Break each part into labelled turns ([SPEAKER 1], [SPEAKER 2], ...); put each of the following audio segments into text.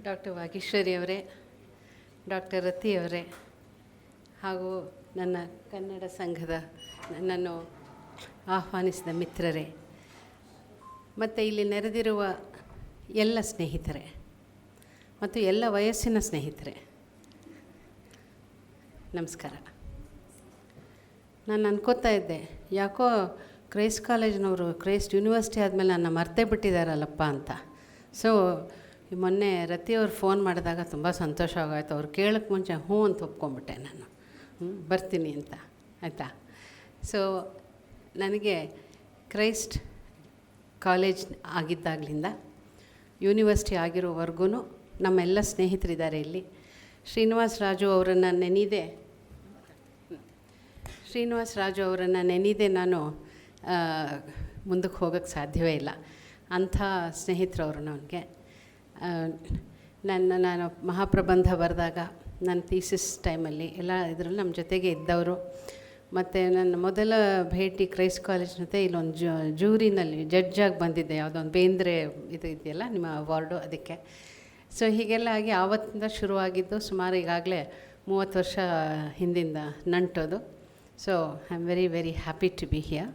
[SPEAKER 1] Doctor Vageeshwari ಅವರೇ, doctor ರತಿ ಅವರೇ, ಹಾಗೂ ನನ್ನ ಕನ್ನಡ ಸಂಘದ ನನ್ನನ್ನು ಆಹ್ವಾನಿಸಿದ ಮಿತ್ರರೇ, ಮತ್ತು ಇಲ್ಲಿ ನೆರೆದಿರುವ ಎಲ್ಲ ಸ್ನೇಹಿತರೆ ಮತ್ತು ಎಲ್ಲ ವಯಸ್ಸಿನ ಸ್ನೇಹಿತರೆ, ನಮಸ್ಕಾರ. ನಾನು ಅನ್ಕೋತಾ ಇದ್ದೆ, ಯಾಕೋ ಕ್ರೈಸ್ಟ್ ಕಾಲೇಜಿನವರು ಕ್ರೈಸ್ಟ್ ಯೂನಿವರ್ಸಿಟಿ ಆದಮೇಲೆ ನನ್ನ ಮರ್ತೇ ಬಿಟ್ಟಿದ್ದಾರಲ್ಲಪ್ಪ ಅಂತ. ಸೊ ಮೊನ್ನೆ ರತಿಯವ್ರು ಫೋನ್ ಮಾಡಿದಾಗ ತುಂಬ ಸಂತೋಷವಾಗೋಯ್ತು. ಅವ್ರು ಕೇಳೋಕ್ಕೆ ಮುಂಚೆ ಹ್ಞೂ ಅಂತ ಒಪ್ಕೊಂಡ್ಬಿಟ್ಟೆ ನಾನು, ಬರ್ತೀನಿ ಅಂತ, ಆಯಿತಾ. ಸೊ ನನಗೆ ಕ್ರೈಸ್ಟ್ ಕಾಲೇಜ್ ಆಗಿದ್ದಾಗಲಿಂದ ಯೂನಿವರ್ಸಿಟಿ ಆಗಿರೋವರೆಗೂ ನಮ್ಮೆಲ್ಲ ಸ್ನೇಹಿತರಿದ್ದಾರೆ ಇಲ್ಲಿ. ಶ್ರೀನಿವಾಸ್ ರಾಜು ಅವರನ್ನು ನೆನೆದೇ ನಾನು ಮುಂದಕ್ಕೆ ಹೋಗೋಕ್ಕೆ ಸಾಧ್ಯವೇ ಇಲ್ಲ. ಅಂಥ ಸ್ನೇಹಿತರವರು ನನಗೆ. ನಾನು ಮಹಾಪ್ರಬಂಧ ಬರೆದಾಗ ನನ್ನ ಥೀಸಿಸ್ ಟೈಮಲ್ಲಿ ಎಲ್ಲ ಇದರಲ್ಲಿ ನಮ್ಮ ಜೊತೆಗೆ ಇದ್ದವರು. ಮತ್ತು ನನ್ನ ಮೊದಲ ಭೇಟಿ ಕ್ರೈಸ್ಟ್ ಕಾಲೇಜ್ ಜೊತೆ ಇಲ್ಲೊಂದು ಜೂರಿನಲ್ಲಿ ಜಡ್ಜಾಗಿ ಬಂದಿದ್ದೆ, ಯಾವುದೋ ಒಂದು ಬೇಂದ್ರೆ ಇದು ಇದೆಯಲ್ಲ ನಿಮ್ಮ ಅವಾರ್ಡು, ಅದಕ್ಕೆ. ಸೊ ಹೀಗೆಲ್ಲ ಆಗಿ ಆವತ್ತಿಂದ ಶುರುವಾಗಿದ್ದು ಸುಮಾರು ಈಗಾಗಲೇ 30 ವರ್ಷ ಹಿಂದಿಂದ ನಂಟೋದು. So I am very very happy to be here,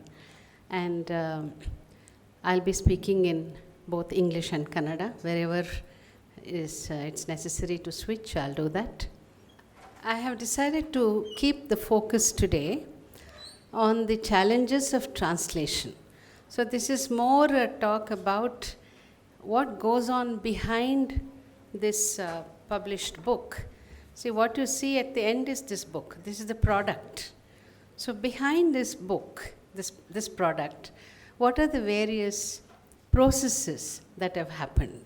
[SPEAKER 1] and I'll be speaking in both English and Kannada. Wherever it's necessary to switch, I'll do that. I have decided to keep the focus today on the challenges of translation. So this is more a talk about what goes on behind this published book. See, what you see at the end is this book. This is the product. So behind this book, this product, what are the various processes that have happened?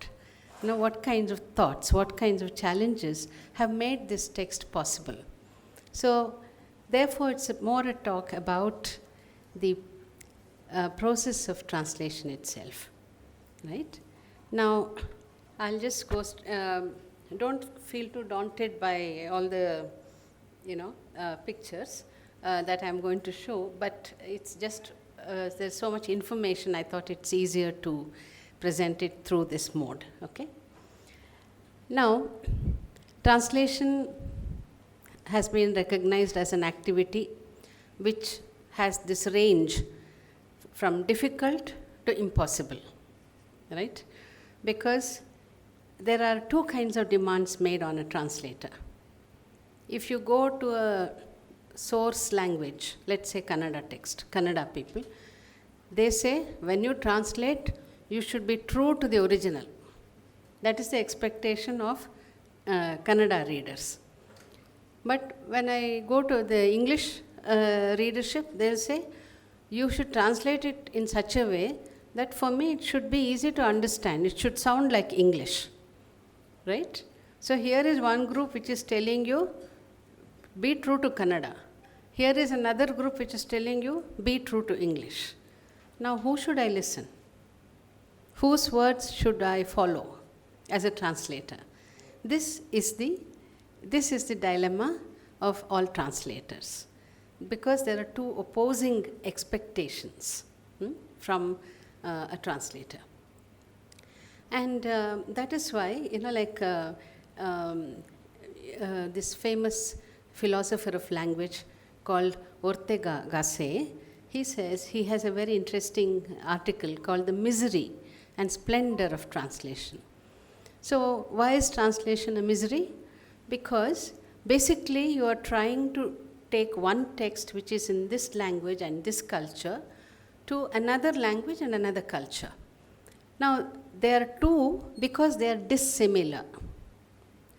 [SPEAKER 1] You know, what kinds of thoughts, what kinds of challenges have made this text possible? So, therefore, it's more a talk about the process of translation itself, right? Now, I'll just go, don't feel too daunted by all the, pictures that I'm going to show, but it's just there's so much information, I thought it's easier to present it through this mode, okay? Now, translation has been recognized as an activity which has this range from difficult to impossible, right? Because there are two kinds of demands made on a translator. If you go to a source language, let's say Kannada text, Kannada people, they say when you translate, you should be true to the original. That is the expectation of Kannada readers. But when I go to the English readership, they'll say, you should translate it in such a way that for me it should be easy to understand. It should sound like English, right? So here is one group which is telling you, be true to Kannada. Here is another group which is telling you, be true to English. Now, who should I listen? Whose words should I follow as a translator? This is the dilemma of all translators, because there are two opposing expectations from a translator. And that is why, this famous philosopher of language called Ortega Gasset, he says, he has a very interesting article called The Misery and Splendor of Translation. So why is translation a misery? Because basically you are trying to take one text which is in this language and this culture to another language and another culture. Now they are two because they are dissimilar,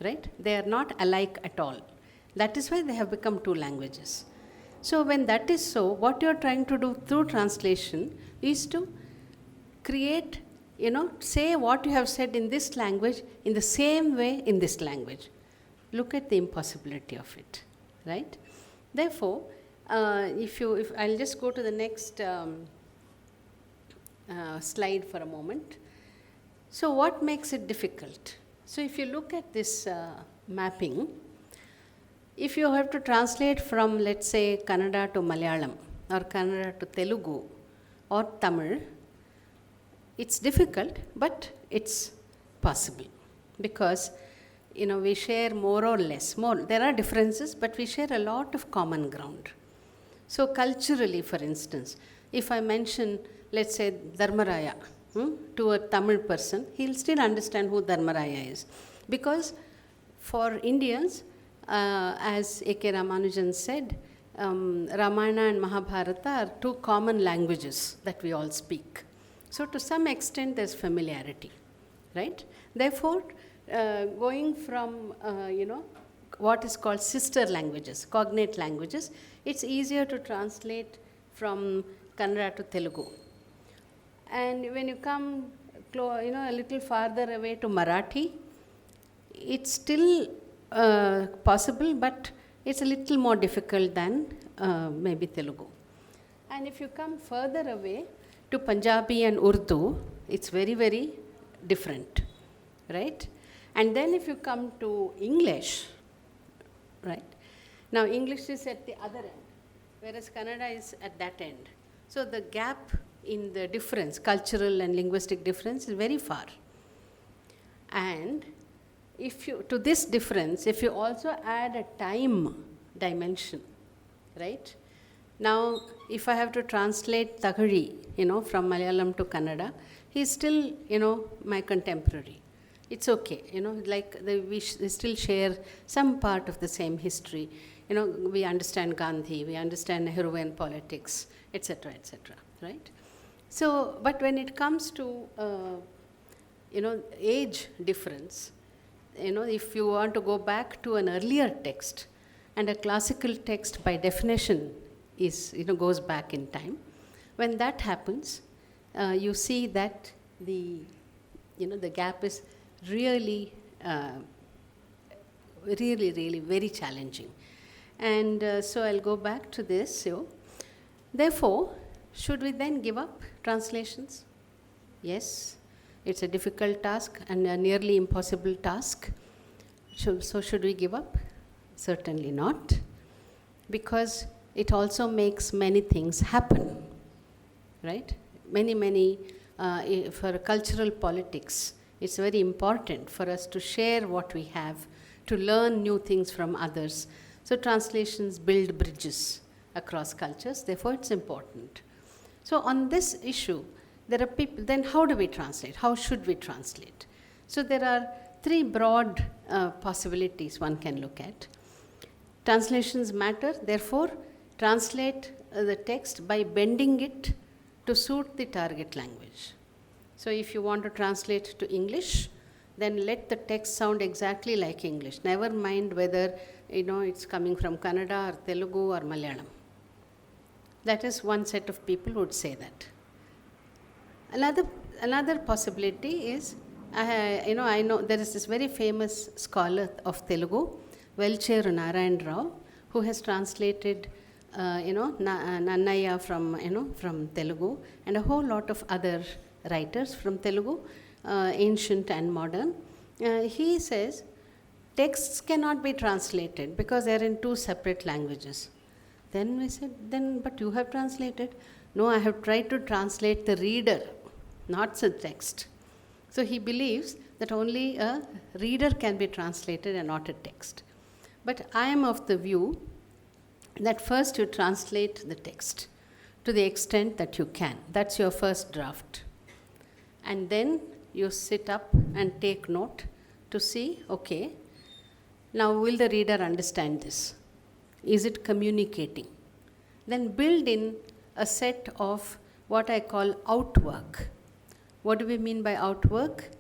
[SPEAKER 1] right? They are not alike at all. That is why they have become two languages. So when that is so, what you are trying to do through translation is to create, say what you have said in this language in the same way in this language. Look at the impossibility of it, right? Therefore, if I'll just go to the next slide for a moment. So what makes it difficult? So if you look at this mapping, if you have to translate from, let's say, Kannada to Malayalam, or Kannada to Telugu, or Tamil, it's difficult, but it's possible. because we share more or less. There are differences, but we share a lot of common ground. So culturally, for instance, if I mention, let's say, Dharmaraya to a Tamil person, he'll still understand who Dharmaraya is. Because for Indians, as A.K. Ramanujan said, Ramayana and Mahabharata are two common languages that we all speak. So to some extent, there's familiarity, right? Therefore, going from, what is called sister languages, cognate languages, it's easier to translate from Kannada to Telugu. And when you come, a little farther away to Marathi, it's still possible, but it's a little more difficult than maybe Telugu. And if you come further away to Punjabi and Urdu, it's very, very different, right? And then if you come to English, right? Now English is at the other end, whereas Kannada is at that end. So the gap in the difference, cultural and linguistic difference, is very far. And to this difference, if you also add a time dimension, right? Now, if I have to translate Thagari, from Malayalam to Kannada, he's still, my contemporary. It's okay, like we still share some part of the same history. We understand Gandhi, we understand Nehruvian politics, etc., right? So, but when it comes to, age difference, if you want to go back to an earlier text, and a classical text by definition is, goes back in time, when that happens, you see that the gap is really, really very challenging. And so I'll go back to this. So, therefore, should we then give up translations? Yes, it's a difficult task and a nearly impossible task. So should we give up? Certainly not, because it also makes many things happen, right? Many, for cultural politics, it's very important for us to share what we have, to learn new things from others. So translations build bridges across cultures, therefore it's important. So on this issue, there are people, then how do we translate? How should we translate? So there are three broad possibilities one can look at. Translations matter, therefore translate the text by bending it to suit the target language. So if you want to translate to English, then let the text sound exactly like English. Never mind whether it's coming from Kannada or Telugu or Malayalam. That is one set of people who would say that. Another possibility is, I know there is this very famous scholar of Telugu, Velcheru Narayan Rao, who has translated, Nannaya from Telugu, and a whole lot of other writers from Telugu, ancient and modern. He says texts cannot be translated because they are in two separate languages. Then we said, but you have translated. No, I have tried to translate the reader, not the text. So he believes that only a reader can be translated and not a text. But I am of the view that first you translate the text to the extent that you can. That's your first draft. And then you sit up and take note to see, okay, now will the reader understand this? Is it communicating? Then build in a set of what I call outwork. What do we mean by outwork?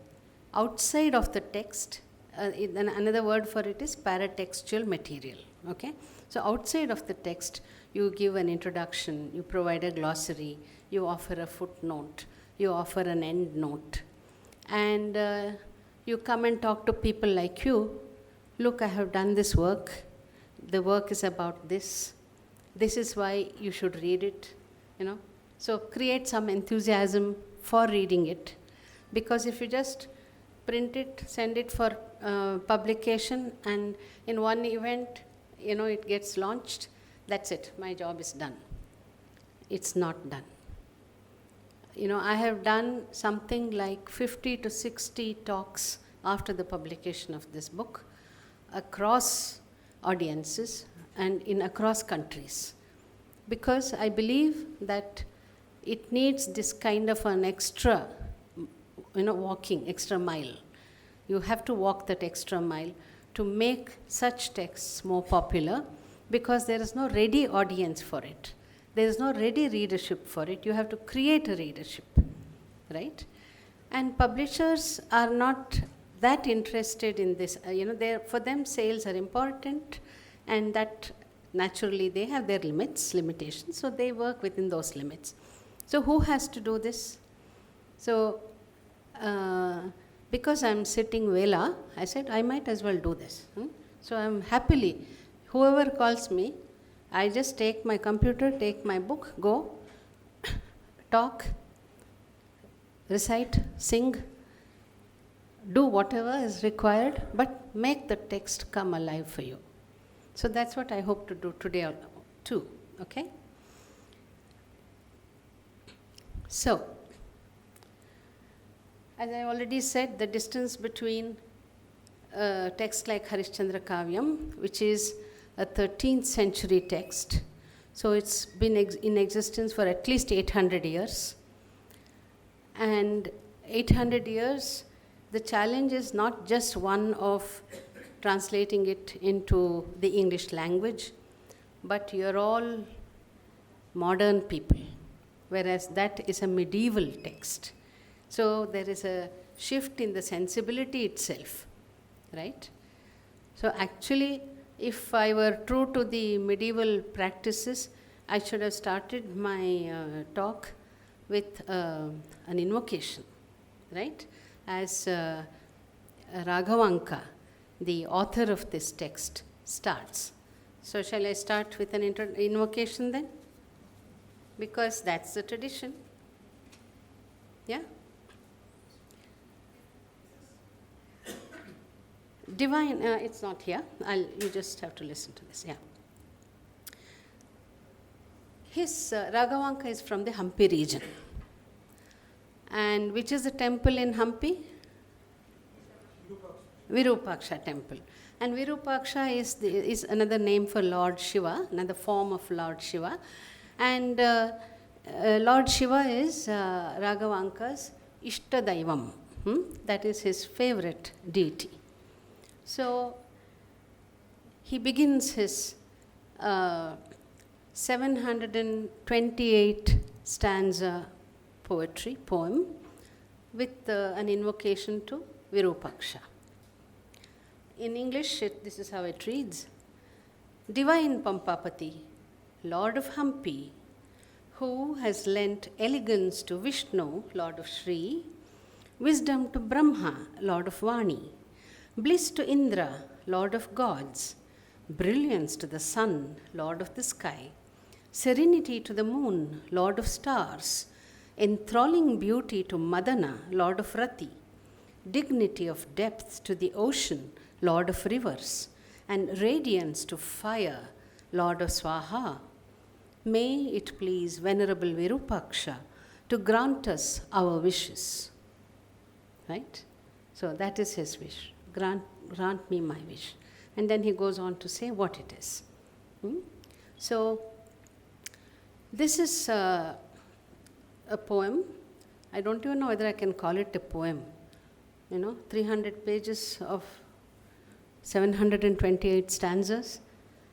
[SPEAKER 1] Outside of the text, another word for it is paratextual material. Okay? So outside of the text, you give an introduction, you provide a glossary, you offer a footnote, you offer an end note, and you come and talk to people like you. Look, I have done this work. The work is about this. This is why you should read it. So create some enthusiasm for reading it, because if you just print it, send it for publication, and in one event, it gets launched, that's it, my job is done. It's not done. I have done something like 50 to 60 talks after the publication of this book across audiences and in across countries, because I believe that it needs this kind of an extra, walking extra mile. You have to walk that extra mile to make such texts more popular, because there is no ready audience for it. There is no ready readership for it. You have to create a readership, right? And publishers are not that interested in this. For them, sales are important, and that naturally they have their limitations, so they work within those limits. So who has to do this? So because I'm sitting Vela, I said I might as well do this. So I'm happily, whoever calls me, I just take my computer, take my book, go, talk, recite, sing, do whatever is required, but make the text come alive for you. So that's what I hope to do today too, okay? So, as I already said, the distance between a text like Harishchandra Kavyam, which is a 13th century text, so it's been in existence for at least 800 years. And 800 years, the challenge is not just one of translating it into the English language, but you're all modern people, whereas that is a medieval text. So there is a shift in the sensibility itself, right? So actually, if I were true to the medieval practices, I should have started my talk with an invocation, right? As Raghavanka, the author of this text, starts. So shall I start with an invocation then? Because that's the tradition. Yeah? Divine, it's not here. You just have to listen to this, yeah. His Raghavanka is from the Hampi region. And which is the temple in Hampi? Virupaksha temple. And Virupaksha is another name for Lord Shiva, another form of Lord Shiva. And Lord Shiva is Raghavanka's Ishtadaivam. That is his favorite deity. So he begins his 728 stanza poem with an invocation to Virupaksha. In English, this is how it reads. Divine Pampapati, Lord of Hampi, who has lent elegance to Vishnu, Lord of Shri, wisdom to Brahma, Lord of Vani, bliss to Indra, Lord of gods, brilliance to the sun, Lord of the sky, serenity to the moon, Lord of stars, enthralling beauty to Madana, Lord of Rati, dignity of depth to the ocean, Lord of rivers, and radiance to fire, Lord of Swaha. May it please Venerable Virupaksha to grant us our wishes. Right? So that is his wish. Grant me my wish. And then he goes on to say what it is. So this is a poem. I don't even know whether I can call it a poem. 300 pages of 728 stanzas.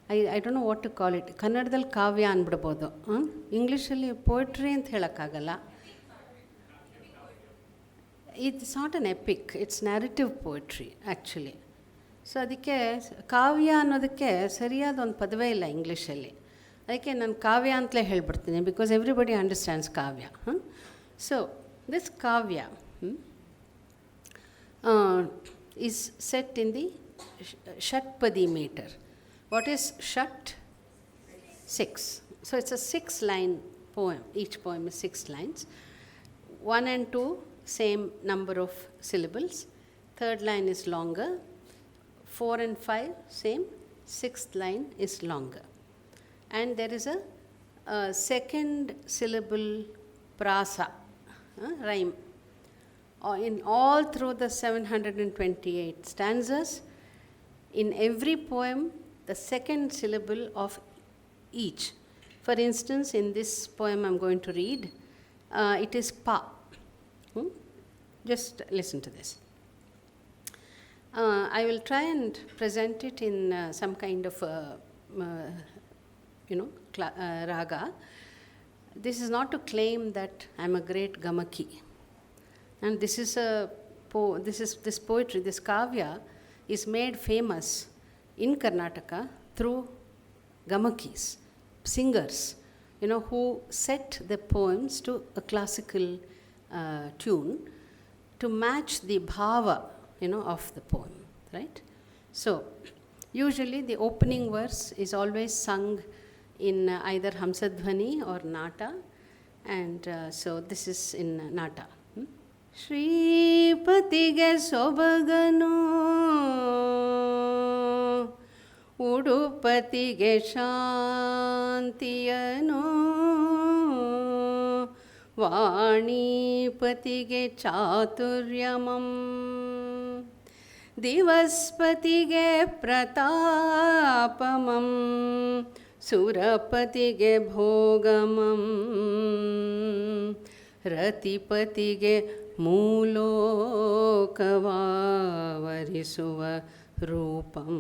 [SPEAKER 1] I don't know what to call it. Kannadadalli kavya anbidabodu. Englishally poetry ant helakagalla. It's not an epic, it's narrative poetry actually. So ಅದಕ್ಕೆ ಕಾವ್ಯ ಅನ್ನೋದಕ್ಕೆ ಸರಿಯಾದ ಒಂದು ಪದವೇ ಇಲ್ಲ ಇಂಗ್ಲೀಷಲ್ಲಿ. ಅದಕ್ಕೆ ನಾನು ಕಾವ್ಯ ಅಂತಲೇ ಹೇಳ್ಬಿಡ್ತೀನಿ, because everybody understands Kavya. So this Kavya is set in the Shatpadi meter. What is Shat? 6. So it's a 6-line poem. Each poem is 6 lines. 1 and 2, same number of syllables. Third line is longer. 4 and 5, same. Sixth line is longer. And there is a second syllable prasa, rhyme, in all through the 728 stanzas. In every poem, the second syllable of each. For instance, in this poem I'm going to read, it is pa. Just listen to this. I will try and present it in some kind of raga. This is not to claim that I'm a great gamaki. And this is this poetry, this kavya is made famous in Karnataka through gamakis, singers, who set the poems to a classical tune to match the bhava, of the poem, right? So, usually the opening verse is always sung in either Hamsadhvani or Nata, and so this is in Nata. Shripatige sobaganu Udupatige shantiyanu Vaanipatige chaturyamam Divaspatige pratapamam Surapatige bhogamam Ratipatige ಮೂಲೋಕವಾವರಿಸುವ ರೂಪಂ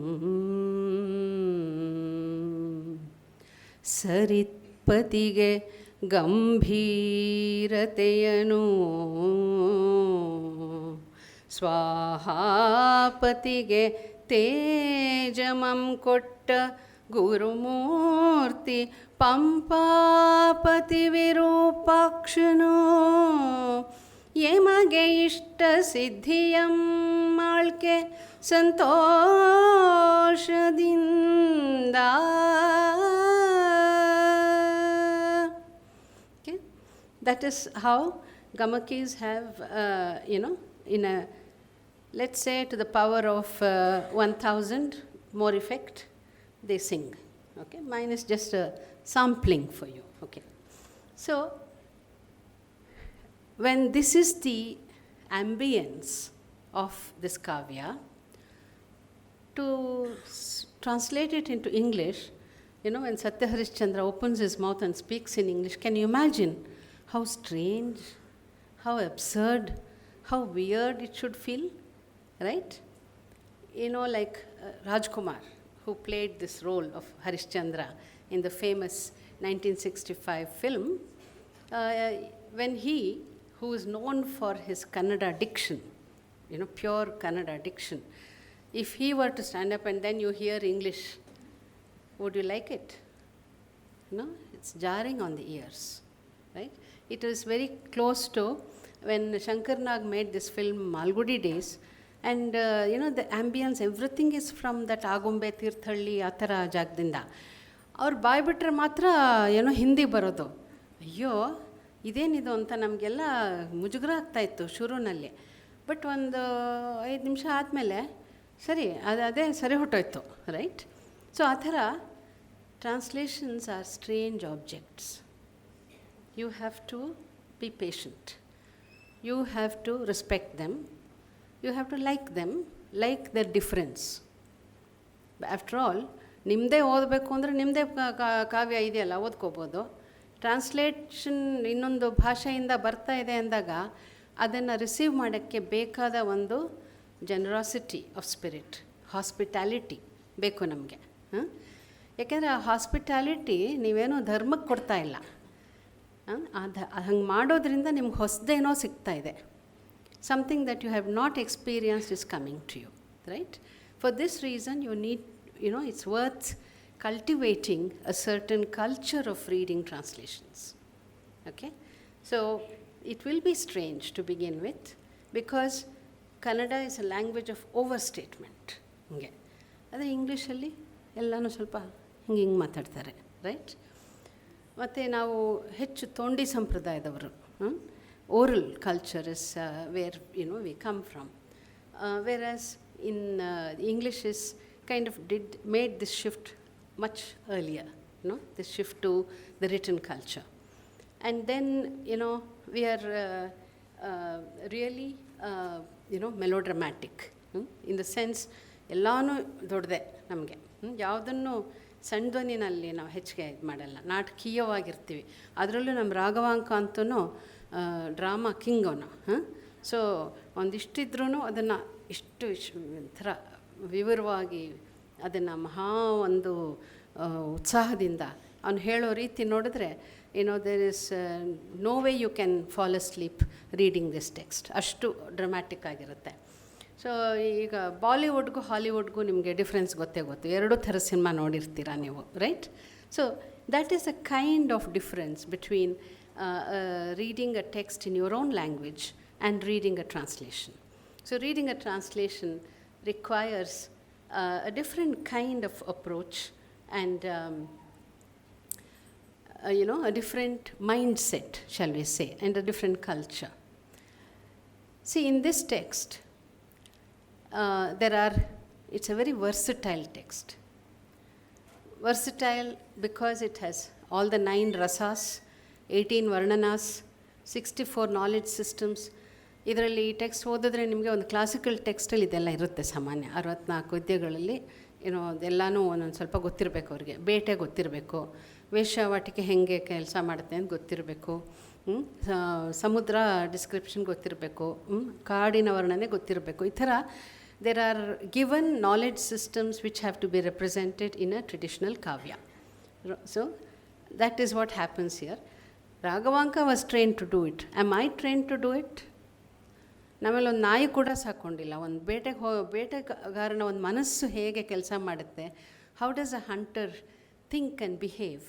[SPEAKER 1] ಸರಿತ್ಪತಿಗೆ ಗಂಭೀರತೆಯನು ಸ್ವಾಹಾಪತಿಗೆ ತೇಜಮಂ ಕೊಟ್ಟ ಗುರುಮೂರ್ತಿ ಪಂಪಾಪತಿ ವಿರೂಪಾಕ್ಷನು ಯಮಗೆ ಇಷ್ಟ ಸಿದ್ಧಿಯಂ ಮಾಳ್ಕೆ ಸಂತೋಷದಿಂದ. Okay? That is how gamakis have, in a, let's say to the power of 1000 more effect, they sing. Okay? Mine is just a sampling for you. Okay? So, when this is the ambience of this kavya, to translate it into English, when Satya Harishchandra opens his mouth and speaks in English, can you imagine how strange, how absurd, how weird it should feel, right? Like Rajkumar, who played this role of Harishchandra in the famous 1965 film, when he, who is known for his Kannada diction, pure Kannada diction, if he were to stand up and then you hear English, would you like it? It's jarring on the ears, right? It is very close to when Shankar Nag made this film Malgudi Days, and the ambience, everything is from that Agumbe, Tirthalli, Athara Jagdinda. ಅವ್ರು ಬಾಯ್ಬಿಟ್ರೆ ಮಾತ್ರ ಹಿಂದಿ ಬರೋದು. ಅಯ್ಯೋ ಇದೇನಿದು ಅಂತ ನಮಗೆಲ್ಲ ಮುಜುಗರ ಆಗ್ತಾಯಿತ್ತು ಶುರುನಲ್ಲಿ. But ಒಂದು 5 ನಿಮಿಷ ಆದಮೇಲೆ ಸರಿ ಅದೇ ಸರಿ ಹೊಟ್ಟೋಯ್ತು, ರೈಟ್? ಸೊ ಆ ಥರ translations are strange objects. You have to be patient. You have to respect them. You have to like them, like the difference. After all ನಿಮ್ಮದೇ ಓದಬೇಕು ಅಂದರೆ ನಿಮ್ಮದೇ ಕಾವ್ಯ ಇದೆಯಲ್ಲ, ಓದ್ಕೋಬೋದು. ಟ್ರಾನ್ಸ್ಲೇಷನ್ ಇನ್ನೊಂದು ಭಾಷೆಯಿಂದ ಬರ್ತಾ ಇದೆ ಅಂದಾಗ ಅದನ್ನು ರಿಸೀವ್ ಮಾಡೋಕ್ಕೆ ಬೇಕಾದ ಒಂದು ಜನರಾಸಿಟಿ ಆಫ್ ಸ್ಪಿರಿಟ್, ಹಾಸ್ಪಿಟ್ಯಾಲಿಟಿ ಬೇಕು ನಮಗೆ. ಯಾಕೆಂದರೆ ಆ ಹಾಸ್ಪಿಟ್ಯಾಲಿಟಿ ನೀವೇನೋ ಧರ್ಮಕ್ಕೆ ಕೊಡ್ತಾ ಇಲ್ಲ. ಹಂಗೆ ಮಾಡೋದ್ರಿಂದ ನಿಮ್ಗೆ ಹೊಸದೇನೋ ಸಿಗ್ತಾ ಇದೆ. Something that you have not experienced is coming to you, right? For this reason you need, it's worth cultivating a certain culture of reading translations. Okay? So, it will be strange to begin with, because Kannada is a language of overstatement. Okay? ಅದೇ ಇಂಗ್ಲೀಷಲ್ಲಿ ಎಲ್ಲನೂ ಸ್ವಲ್ಪ ಹಿಂಗೆ ಮಾತಾಡ್ತಾರೆ, right? ಮತ್ತು ನಾವು ಹೆಚ್ಚು ತೋಂಡಿ ಸಂಪ್ರದಾಯದವರು. Oral culture is where we come from, whereas in English is kind of made this shift much earlier, this shift to the written culture. And then, we are really melodramatic, in the sense ಎಲ್ಲನೂ ದೊಡ್ಡದೆ ನಮಗೆ, ಯಾವುದನ್ನು ಸಣ್ಣ ಧ್ವನಿನಲ್ಲಿ ನಾವು ಹೆಚ್ಚಿಗೆ ಇದು ಮಾಡಲ್ಲ, ನಾಟಕೀಯವಾಗಿರ್ತೀವಿ. ಅದರಲ್ಲೂ ನಮ್ಮ ರಾಘವಾಂಕ ಅಂತೂ ಡ್ರಾಮಾ ಕಿಂಗ್ ಅವನು. ಸೊ ಒಂದಿಷ್ಟಿದ್ರೂ ಅದನ್ನು ಇಷ್ಟು ಥರ ವಿವರವಾಗಿ ಅದನ್ನು ಮಹಾ ಒಂದು ಉತ್ಸಾಹದಿಂದ ಅವನು ಹೇಳೋ ರೀತಿ ನೋಡಿದ್ರೆ, there is no way you can fall asleep reading this text, ಅಷ್ಟು ಡ್ರಮ್ಯಾಟಿಕ್ ಆಗಿರುತ್ತೆ. ಸೊ ಈಗ ಬಾಲಿವುಡ್ಗೂ ಹಾಲಿವುಡ್ಗೂ ನಿಮಗೆ ಡಿಫ್ರೆನ್ಸ್ ಗೊತ್ತೇ ಗೊತ್ತು, ಎರಡೂ ಥರ ಸಿನಿಮಾ ನೋಡಿರ್ತೀರ ನೀವು, right? So that is a kind of difference between reading a text in your own language and reading a translation. So reading a translation requires a different kind of approach and a different mindset, shall we say, and a different culture. See, in this text, it's a very versatile text. Versatile because it has all the 9 rasas, 18 varnanas, 64 knowledge systems. ಇದರಲ್ಲಿ ಈ text ಓದಿದ್ರೆ ನಿಮಗೆ ಒಂದು classical ಟೆಕ್ಸ್ಟಲ್ಲಿ ಇದೆಲ್ಲ ಇರುತ್ತೆ ಸಾಮಾನ್ಯ. 64 ವಿದ್ಯೆಗಳಲ್ಲಿ ಅದೆಲ್ಲನೂ ಒಂದೊಂದು ಸ್ವಲ್ಪ ಗೊತ್ತಿರಬೇಕು ಅವ್ರಿಗೆ. ಬೇಟೆ ಗೊತ್ತಿರಬೇಕು, ವೇಶ್ಯಾವಾಟಿಕೆ ಹೇಗೆ ಕೆಲಸ ಮಾಡುತ್ತೆ ಅಂತ ಗೊತ್ತಿರಬೇಕು, ಸಮುದ್ರ ಡಿಸ್ಕ್ರಿಪ್ಷನ್ ಗೊತ್ತಿರಬೇಕು, ಕಾಡಿನ ವರ್ಣನೆ ಗೊತ್ತಿರಬೇಕು. ಈ ಥರ there are given knowledge systems which have to be represented in a traditional kavya. So that is what happens here. Raghavanka was trained to do it. Am I trained to do it? ನಮ್ಮಲ್ಲಿ ಒಂದು ನಾಯಿ ಕೂಡ ಸಾಕೊಂಡಿಲ್ಲ. ಒಂದು ಬೇಟೆಗಾರನ ಒಂದು ಮನಸ್ಸು ಹೇಗೆ ಕೆಲಸ ಮಾಡುತ್ತೆ, how does a hunter think and behave.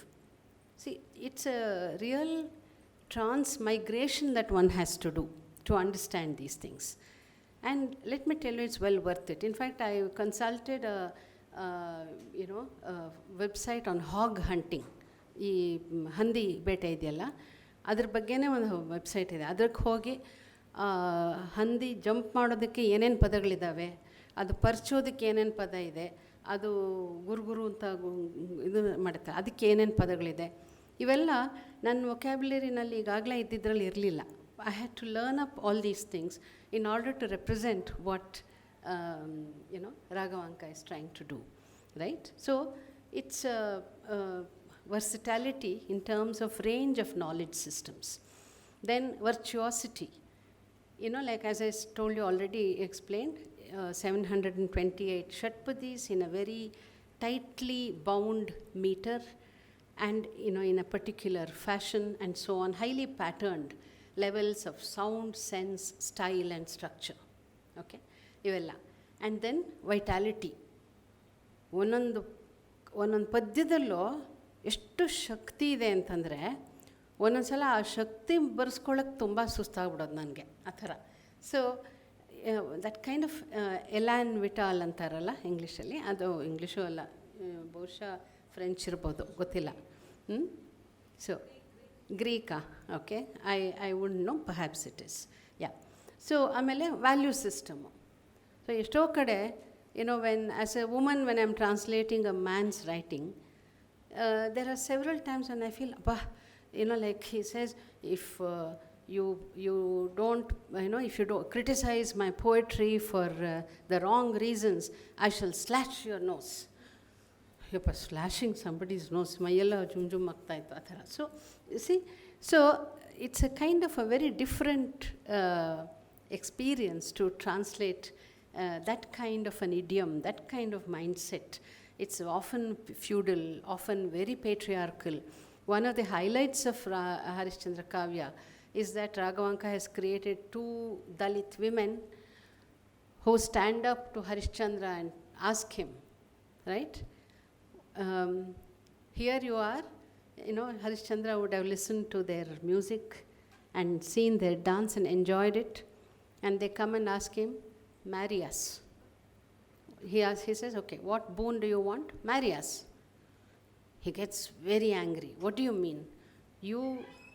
[SPEAKER 1] C, it's a real transmigration that one has to do to understand these things. And let me tell you, it's well worth it. In fact, I consulted a website on hog hunting. ಈ ಹಂದಿ ಬೇಟೆ ಇದೆಯಲ್ಲ, ಅದ್ರ ಬಗ್ಗೆನೇ ಒಂದು website ಇದೆ. ಅದಕ್ಕೆ ಹೋಗಿ ಹಂದಿ ಜಂಪ್ ಮಾಡೋದಕ್ಕೆ ಏನೇನು ಪದಗಳಿದ್ದಾವೆ, ಅದು ಪರ್ಚೋದಕ್ಕೆ ಏನೇನು ಪದ ಇದೆ, ಅದು ಗುರುಗುರು ಅಂತ ಇದು ಮಾಡುತ್ತೆ, ಅದಕ್ಕೆ ಏನೇನು ಪದಗಳಿದೆ, ಇವೆಲ್ಲ ನನ್ನ ವೊಕ್ಯಾಬ್ಯುಲರಿನಲ್ಲಿ ಈಗಾಗಲೇ ಇದ್ದಿದ್ರಲ್ಲಿ ಇರಲಿಲ್ಲ. I had to learn up all these things in order to represent what Raghavanka is trying to do, right? So it's versatility in terms of range of knowledge systems. Then virtuosity, like as I told you already explained, 728 Shatpadis in a very tightly bound meter and in a particular fashion and so on, highly patterned levels of sound, sense, style and structure. Okay, ಇವಲ್ಲ. And then vitality, ಒಂದೊಂದು ಪದ್ಯದಲ್ಲೂ ಎಷ್ಟು ಶಕ್ತಿ ಇದೆ ಅಂತಂದರೆ ಒಂದೊಂದು ಸಲ ಆ ಶಕ್ತಿ ಬರ್ಸ್ಕೊಳ್ಳೋಕ್ಕೆ ತುಂಬ ಸುಸ್ತಾಗ್ಬಿಡೋದು ನನಗೆ, ಆ ಥರ. So that kind of elan vital ಅಂತಾರಲ್ಲ ಇಂಗ್ಲೀಷಲ್ಲಿ, ಅದು ಇಂಗ್ಲೀಷು ಅಲ್ಲ, ಬಹುಶಃ ಫ್ರೆಂಚ್ ಇರ್ಬೋದು, ಗೊತ್ತಿಲ್ಲ. ಸೊ ಗ್ರೀಕಾ, okay, I would know, perhaps it is, yeah. So ಆಮೇಲೆ ವ್ಯಾಲ್ಯೂ ಸಿಸ್ಟಮು. ಸೊ ಎಷ್ಟೋ ಕಡೆ when as a woman, when I'm translating a man's writing, there are several times when I feel, like he says, if you don't criticize my poetry for the wrong reasons, I shall slash your nose. Yapa, slashing somebody's nose, mayella jum ಆಗ್ತಾ ಇತ್ತು, ಆ ಥರ. So you see, so it's a kind of a very different experience to translate that kind of an idiom, that kind of mindset. It's often feudal, often very patriarchal. One of the highlights of Harishchandra Kavya is that Raghavanka has created 2 Dalit women who stand up to Harishchandra and ask him, right? Here you are, Harishchandra would have listened to their music and seen their dance and enjoyed it, and they come and ask him, marry us. He says, okay, what boon do you want? Marry us. He gets very angry. What do you mean? You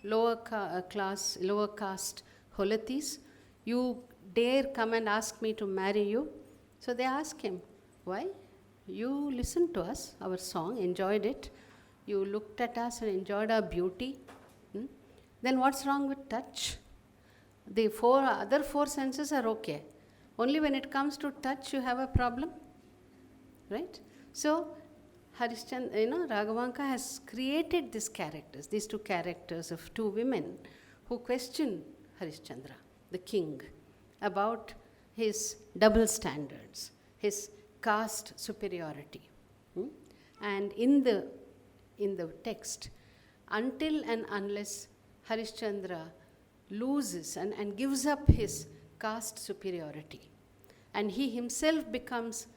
[SPEAKER 1] lower caste Holatis, you dare come and ask me to marry you? So they ask him, why? You listened to us, our song, enjoyed it. You looked at us and enjoyed our beauty. Then what's wrong with touch? The other four senses are okay. Only when it comes to touch, you have a problem, right? So, Raghavanka has created these characters, these two characters of two women who question Harishchandra, the king, about his double standards, his caste superiority. And in the text, until and unless Harishchandra loses and gives up his caste superiority, and he himself becomes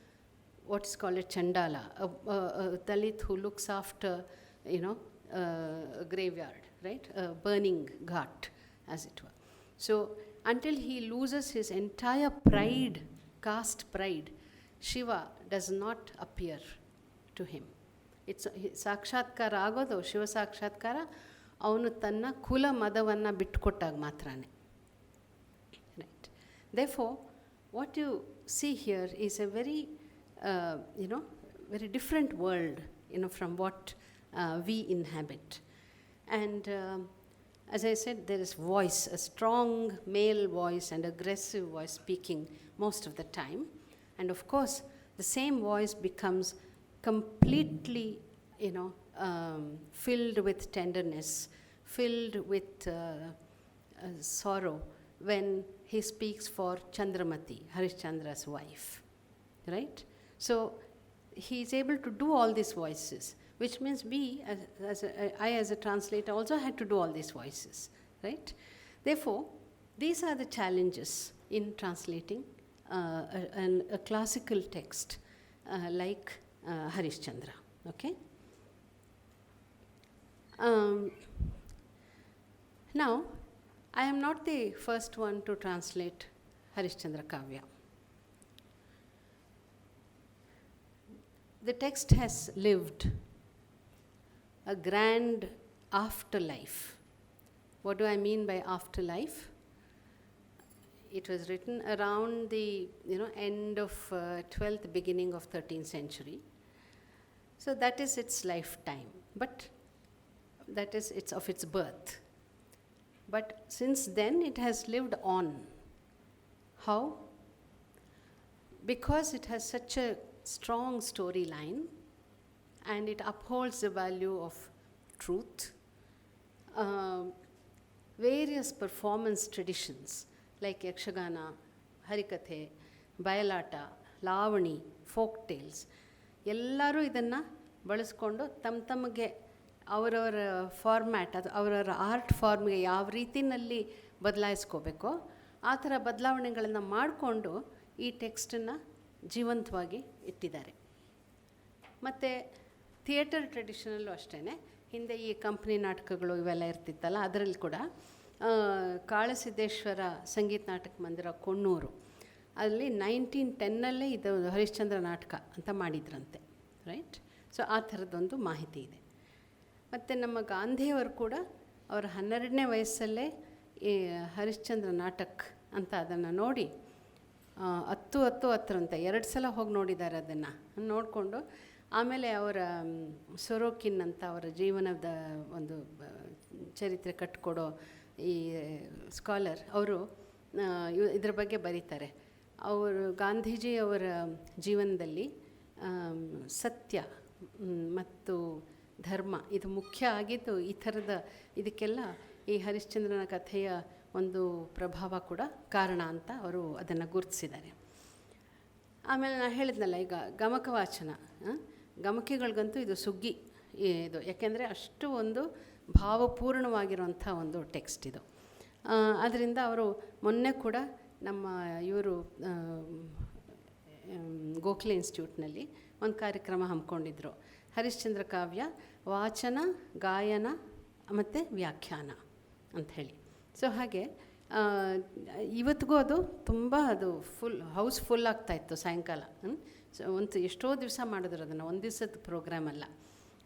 [SPEAKER 1] what's called a Chandala, a Dalit who looks after, a graveyard, right? A burning ghat, as it were. So until he loses his entire pride, caste pride, Shiva does not appear to him. It's ಸಾಕ್ಷಾತ್ಕಾರ ಆಗೋದು ಶಿವ ಸಾಕ್ಷಾತ್ಕಾರ ಅವನು ತನ್ನ ಕುಲ ಮದವನ್ನು ಬಿಟ್ಟುಕೊಟ್ಟಾಗ ಮಾತ್ರನೇ. Right. Therefore, what you see here is a very, very different world, from what we inhabit. And as I said, there is voice, a strong male voice and aggressive voice speaking most of the time. And of course, the same voice becomes completely, filled with tenderness, filled with sorrow when he speaks for Chandramati, Harishchandra's wife, right? So he is able to do all these voices, which means I as a translator also had to do all these voices, right? Therefore, these are the challenges in translating a classical text like Harishchandra, okay? Now, I am not the first one to translate Harishchandra Kavya. The text has lived a grand afterlife. What do I mean by afterlife? It was written around the end of 12th, beginning of 13th century. So that is its lifetime, but that is of its birth. But since then it has lived on. How? Because it has such a strong storyline and it upholds the value of truth. Various performance traditions like Yakshagana, Harikathe, Bayalata, Lavani, folk tales, ಎಲ್ಲರೂ ಇದನ್ನು ಬಳಸ್ಕೊಂಡು ತಮಗೆ ಅವರವರ format, ಅದು ಅವರವರ art ಫಾರ್ಮ್ಗೆ ಯಾವ ರೀತಿಯಲ್ಲಿ ಬದಲಾಯಿಸ್ಕೋಬೇಕೋ ಆ ಥರ ಬದಲಾವಣೆಗಳನ್ನು ಮಾಡಿಕೊಂಡು ಈ ಟೆಕ್ಸ್ಟನ್ನು ಜೀವಂತವಾಗಿ ಇಟ್ಟಿದ್ದಾರೆ. ಮತ್ತು ಥಿಯೇಟರ್ ಟ್ರೆಡಿಷನಲ್ಲೂ ಅಷ್ಟೇ, ಹಿಂದೆ ಈ ಕಂಪ್ನಿ ನಾಟಕಗಳು ಇವೆಲ್ಲ ಇರ್ತಿತ್ತಲ್ಲ, ಅದರಲ್ಲಿ ಕೂಡ ಕಾಳಸಿದ್ದೇಶ್ವರ ಸಂಗೀತ ನಾಟಕ ಮಂದಿರ ಕೊಣ್ಣೂರು, ಅಲ್ಲಿ 1910ನಲ್ಲೇ ಇದು ಹರಿಶ್ಚಂದ್ರ ನಾಟಕ ಅಂತ ಮಾಡಿದ್ರಂತೆ, ರೈಟ್? ಸೊ ಆ ಥರದ್ದೊಂದು ಮಾಹಿತಿ ಇದೆ. ಮತ್ತು ನಮ್ಮ ಗಾಂಧಿಯವರು ಕೂಡ ಅವರ 12ನೇ ವಯಸ್ಸಲ್ಲೇ ಈ ಹರಿಶ್ಚಂದ್ರ ನಾಟಕ ಅಂತ ಅದನ್ನು ನೋಡಿ 10 ಅಂತ 2 ಸಲ ಹೋಗಿ ನೋಡಿದ್ದಾರೆ. ಅದನ್ನು ನೋಡಿಕೊಂಡು ಆಮೇಲೆ ಅವರ ಸೊರೋಕಿನ್ ಅಂತ ಅವರ ಜೀವನದ ಒಂದು ಚರಿತ್ರೆ ಕಟ್ಟಿಕೊಡೋ ಈ ಸ್ಕಾಲರ್ ಅವರು ಇದ್ರ ಬಗ್ಗೆ ಬರೀತಾರೆ. ಅವರು ಗಾಂಧೀಜಿ ಅವರ ಜೀವನದಲ್ಲಿ ಸತ್ಯ ಮತ್ತು ಧರ್ಮ ಇದು ಮುಖ್ಯ ಆಗಿದ್ದು, ಈ ಥರದ ಇದಕ್ಕೆಲ್ಲ ಈ ಹರಿಶ್ಚಂದ್ರನ ಕಥೆಯ ಒಂದು ಪ್ರಭಾವ ಕೂಡ ಕಾರಣ ಅಂತ ಅವರು ಅದನ್ನು ಗುರುತಿಸಿದ್ದಾರೆ. ಆಮೇಲೆ ನಾನು ಹೇಳಿದ್ನಲ್ಲ ಈಗ ಗಮಕ ವಾಚನ, ಗಮಕಿಗಳಿಗಂತೂ ಇದು ಸುಗ್ಗಿ ಇದು, ಯಾಕೆಂದರೆ ಅಷ್ಟು ಒಂದು ಭಾವಪೂರ್ಣವಾಗಿರುವಂಥ ಒಂದು ಟೆಕ್ಸ್ಟ್ ಇದು. ಅದರಿಂದ ಅವರು ಮೊನ್ನೆ ಕೂಡ ನಮ್ಮ ಇವರು ಗೋಖಲೆ ಇನ್ಸ್ಟಿಟ್ಯೂಟ್ನಲ್ಲಿ ಒಂದು ಕಾರ್ಯಕ್ರಮ ಹಮ್ಮಿಕೊಂಡಿದ್ರು, ಹರಿಶ್ಚಂದ್ರ ಕಾವ್ಯ ವಾಚನ, ಗಾಯನ ಮತ್ತು ವ್ಯಾಖ್ಯಾನ ಅಂಥೇಳಿ. ಸೊ ಹಾಗೆ ಇವತ್ತಿಗೂ ಅದು ತುಂಬ ಅದು ಫುಲ್ ಆಗ್ತಾಯಿತ್ತು ಸಾಯಂಕಾಲ. ಸೊ ಎಷ್ಟೋ ದಿವಸ ಮಾಡಿದ್ರು ಅದನ್ನು, ಒಂದು ದಿವಸದ ಪ್ರೋಗ್ರಾಮ್ ಅಲ್ಲ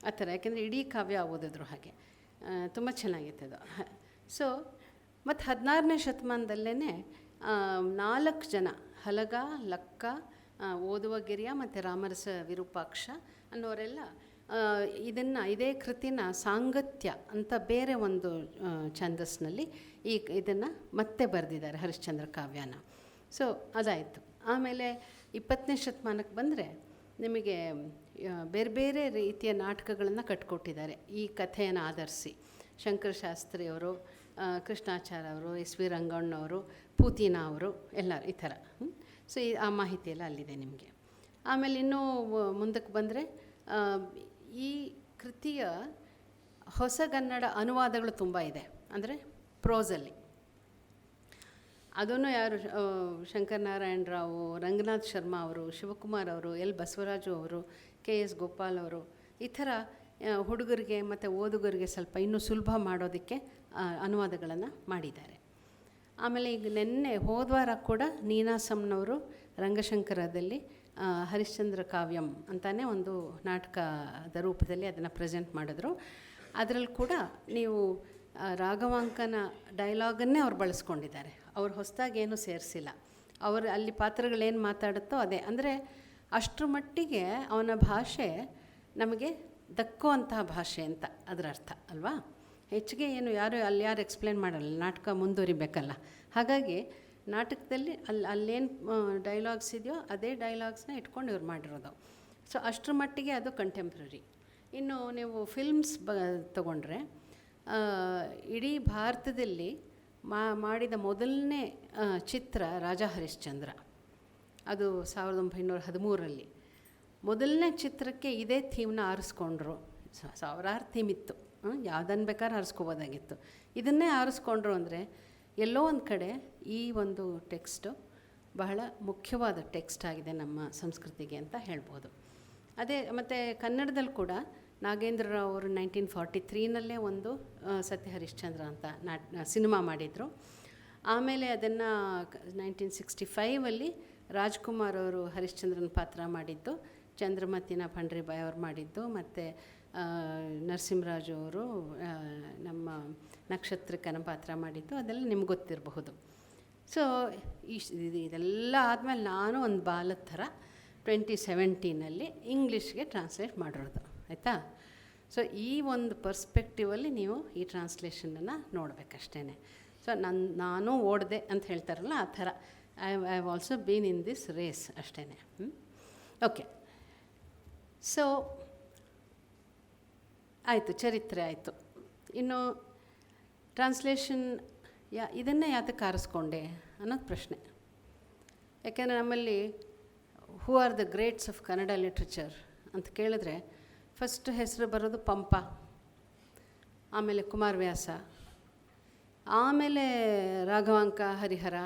[SPEAKER 1] ಆ ಥರ, ಯಾಕೆಂದರೆ ಇಡೀ ಕಾವ್ಯ ಓದಿದ್ರು ಹಾಗೆ, ತುಂಬ ಚೆನ್ನಾಗಿತ್ತು ಅದು. ಸೊ ಮತ್ತು 16ನೇ ಶತಮಾನದಲ್ಲೇ 4 ಜನ, ಹಲಗ, ಲಕ್ಕ, ಓದುವ ಗಿರಿಯ ಮತ್ತು ರಾಮರಸ ವಿರೂಪಾಕ್ಷ ಅನ್ನೋರೆಲ್ಲ ಇದೇ ಕೃತಿನ ಸಾಂಗತ್ಯ ಅಂತ ಬೇರೆ ಒಂದು ಛಂದಸ್ಸಿನಲ್ಲಿ ಇದನ್ನು ಮತ್ತೆ ಬರೆದಿದ್ದಾರೆ, ಹರಿಶ್ಚಂದ್ರ ಕಾವ್ಯನ. ಸೊ ಅದಾಯಿತು. ಆಮೇಲೆ 20ನೇ ಶತಮಾನಕ್ಕೆ ಬಂದರೆ ನಿಮಗೆ ಬೇರೆ ಬೇರೆ ರೀತಿಯ ನಾಟಕಗಳನ್ನು ಕಟ್ಕೊಟ್ಟಿದ್ದಾರೆ ಈ ಕಥೆಯನ್ನು ಆಧರಿಸಿ. ಶಂಕರಶಾಸ್ತ್ರಿಯವರು, ಕೃಷ್ಣಾಚಾರ್ಯ ಅವರು, ಎಸ್ ವಿ ರಂಗಣ್ಣವರು, ಪೂತಿನ ಅವರು, ಎಲ್ಲರೂ ಈ ಥರ. ಸೊ ಆ ಮಾಹಿತಿ ಎಲ್ಲ ಅಲ್ಲಿದೆ ನಿಮಗೆ. ಆಮೇಲೆ ಇನ್ನೂ ಮುಂದಕ್ಕೆ ಬಂದರೆ ಈ ಕೃತಿಯ ಹೊಸಗನ್ನಡ ಅನುವಾದಗಳು ತುಂಬ ಇದೆ, ಅಂದರೆ ಪ್ರೋಸಲ್ಲಿ. ಅದನ್ನು ಯಾರು, ಶಂಕರನಾರಾಯಣ ರಾವ್, ರಂಗನಾಥ್ ಶರ್ಮಾ ಅವರು, ಶಿವಕುಮಾರ್ ಅವರು, ಎಲ್ ಬಸವರಾಜು ಅವರು, KS ಗೋಪಾಲ್ ಅವರು, ಈ ಥರ ಹುಡುಗರಿಗೆ ಮತ್ತು ಓದುಗರಿಗೆ ಸ್ವಲ್ಪ ಇನ್ನೂ ಸುಲಭ ಮಾಡೋದಕ್ಕೆ ಅನುವಾದಗಳನ್ನು ಮಾಡಿದ್ದಾರೆ. ಆಮೇಲೆ ಈಗ ಹೋದ್ವಾರ ಕೂಡ ನೀನಾಸಂನವರು ರಂಗಶಂಕರದಲ್ಲಿ ಹರಿಶ್ಚಂದ್ರ ಕಾವ್ಯಂ ಅಂತಾನೆ ಒಂದು ನಾಟಕದ ರೂಪದಲ್ಲಿ ಅದನ್ನು ಪ್ರೆಸೆಂಟ್ ಮಾಡಿದ್ರು. ಅದರಲ್ಲಿ ಕೂಡ ನೀವು ರಾಘವಾಂಕನ ಡೈಲಾಗನ್ನೇ ಅವ್ರು ಬಳಸ್ಕೊಂಡಿದ್ದಾರೆ. ಅವ್ರು ಹೊಸದಾಗಿ ಏನೂ ಸೇರಿಸಿಲ್ಲ. ಅವರು ಅಲ್ಲಿ ಪಾತ್ರಗಳೇನು ಮಾತಾಡುತ್ತೋ ಅದೇ. ಅಂದರೆ ಅಷ್ಟರ ಮಟ್ಟಿಗೆ ಅವನ ಭಾಷೆ ನಮಗೆ ದಕ್ಕುವಂತಹ ಭಾಷೆ ಅಂತ ಅದರ ಅರ್ಥ ಅಲ್ವಾ. ಹೆಚ್ಚಿಗೆ ಏನು ಯಾರು ಎಕ್ಸ್ಪ್ಲೇನ್ ಮಾಡಲ್ಲ, ನಾಟಕ ಮುಂದುವರಿಬೇಕಲ್ಲ. ಹಾಗಾಗಿ ನಾಟಕದಲ್ಲಿ ಅಲ್ಲೇನು ಡೈಲಾಗ್ಸ್ ಇದೆಯೋ ಅದೇ ಡೈಲಾಗ್ಸ್ನ ಇಟ್ಕೊಂಡು ಇವ್ರು ಮಾಡಿರೋದು. ಸೊ ಅಷ್ಟರ ಮಟ್ಟಿಗೆ ಅದು ಕಂಟೆಂಪ್ರರಿ. ಇನ್ನು ನೀವು ಫಿಲ್ಮ್ಸ್ ತಗೊಂಡ್ರೆ ಇಡೀ ಭಾರತದಲ್ಲಿ ಮಾಡಿದ ಮೊದಲನೇ ಚಿತ್ರ ರಾಜ ಹರಿಶ್ಚಂದ್ರ. ಅದು 1913ರಲ್ಲಿ ಮೊದಲನೇ ಚಿತ್ರಕ್ಕೆ ಇದೇ ಥೀಮ್ನ ಆರಿಸ್ಕೊಂಡ್ರು. ಸಾವಿರಾರು ಥೀಮ್ ಇತ್ತು, ಯಾವುದನ್ನು ಬೇಕಾದ್ರೂ ಆರಿಸ್ಕೋಬೋದಾಗಿತ್ತು. ಇದನ್ನೇ ಆರಿಸ್ಕೊಂಡ್ರು ಅಂದರೆ ಎಲ್ಲೋ ಒಂದು ಕಡೆ ಈ ಒಂದು ಟೆಕ್ಸ್ಟು ಬಹಳ ಮುಖ್ಯವಾದ ಟೆಕ್ಸ್ಟ್ ಆಗಿದೆ ನಮ್ಮ ಸಂಸ್ಕೃತಿಗೆ ಅಂತ ಹೇಳ್ಬೋದು. ಅದೇ ಮತ್ತು ಕನ್ನಡದಲ್ಲಿ ಕೂಡ ನಾಗೇಂದ್ರ ರಾವ್ ಅವರು 1943ನಲ್ಲೇ ಒಂದು ಸತ್ಯ ಹರಿಶ್ಚಂದ್ರ ಅಂತ ಸಿನಿಮಾ ಮಾಡಿದರು. ಆಮೇಲೆ ಅದನ್ನು 1965ಅಲ್ಲಿ ರಾಜ್ಕುಮಾರ್ ಅವರು ಹರಿಶ್ಚಂದ್ರನ ಪಾತ್ರ ಮಾಡಿದ್ದು, ಚಂದ್ರಮತಿನ ಪಂಡ್ರಿಬಾಯಿ ಅವರು ಮಾಡಿದ್ದು, ಮತ್ತು ನರಸಿಂಹರಾಜು ಅವರು ನಮ್ಮ ನಕ್ಷತ್ರಕ್ಕನ ಪಾತ್ರ ಮಾಡಿದ್ದು, ಅದೆಲ್ಲ ನಿಮ್ಗೆ ಗೊತ್ತಿರಬಹುದು. ಸೊ ಇದೆಲ್ಲ ಆದಮೇಲೆ ನಾನು ಒಂದು ಬಾಲದ ಥರ 2017ನಲ್ಲಿ ಇಂಗ್ಲೀಷ್ಗೆ ಟ್ರಾನ್ಸ್ಲೇಟ್ ಮಾಡಿರೋದು, ಆಯಿತಾ. ಸೊ ಈ ಒಂದು ಪರ್ಸ್ಪೆಕ್ಟಿವಲ್ಲಿ ನೀವು ಈ ಟ್ರಾನ್ಸ್ಲೇಷನನ್ನು ನೋಡಬೇಕಷ್ಟೇ. ಸೊ ನಾನು ಓಡಿದೆ ಅಂತ ಹೇಳ್ತಾರಲ್ಲ ಆ ಥರ I have also been in this race ಅಷ್ಟೇ. ಓಕೆ, ಸೊ ಆಯಿತು, ಚರಿತ್ರೆ ಆಯಿತು. ಇನ್ನು ಟ್ರಾನ್ಸ್ಲೇಷನ್ ಇದನ್ನೇ ಯಾತಕ್ಕೆ ಆರಿಸ್ಕೊಂಡೆ ಅನ್ನೋದು ಪ್ರಶ್ನೆ. ಯಾಕೆಂದರೆ ನಮ್ಮಲ್ಲಿ who are the grades of Kannada literature ಅಂತ ಕೇಳಿದ್ರೆ ಫಸ್ಟ್ ಹೆಸರು ಬರೋದು ಪಂಪ, ಆಮೇಲೆ ಕುಮಾರವ್ಯಾಸ, ಆಮೇಲೆ ರಾಘವಾಂಕ, ಹರಿಹರ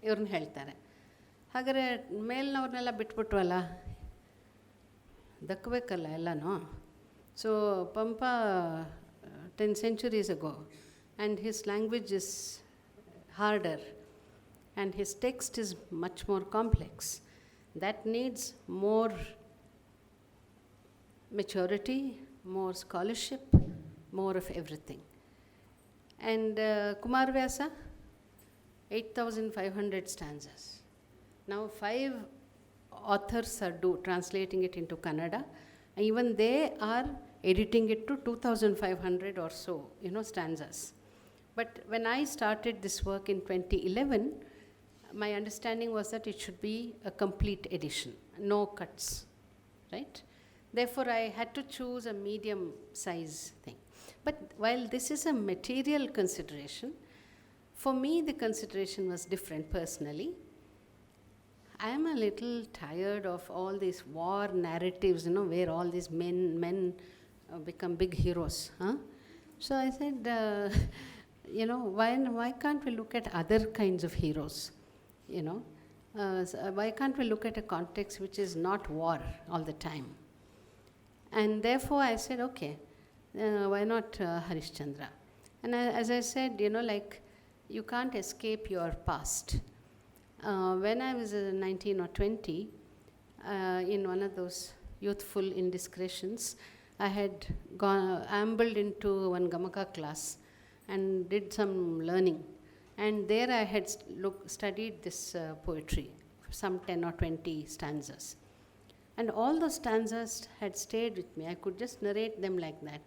[SPEAKER 1] ಇವ್ರನ್ನ ಹೇಳ್ತಾರೆ. ಹಾಗಾದರೆ ಮೇಲಿನವ್ರನ್ನೆಲ್ಲ ಬಿಟ್ಬಿಟ್ವಲ್ಲ, ದಕ್ಕಬೇಕಲ್ಲ ಎಲ್ಲನೂ. So Pampa 10 centuries ago, and his language is harder and his text is much more complex. That needs more maturity, more scholarship, more of everything. And Kumarvyasa, 8,500 stanzas. Now 5 authors are translating it into Kannada. Even they are editing it to 2,500 or so, stanzas. But when I started this work in 2011, my understanding was that it should be a complete edition, no cuts, right? Therefore, I had to choose a medium size thing. But while this is a material consideration, for me the consideration was different personally. I am a little tired of all these war narratives, where all these men become big heroes. So I said, why can't we look at other kinds of heroes? Why can't we look at a context which is not war all the time? And therefore I said, okay, why not Harishchandra? And as I said, you can't escape your past. When I was 19 or 20, in one of those youthful indiscretions, I had ambled into one Gamaka class and did some learning. And there I had studied this poetry, some 10 or 20 stanzas. And all those stanzas had stayed with me. I could just narrate them like that.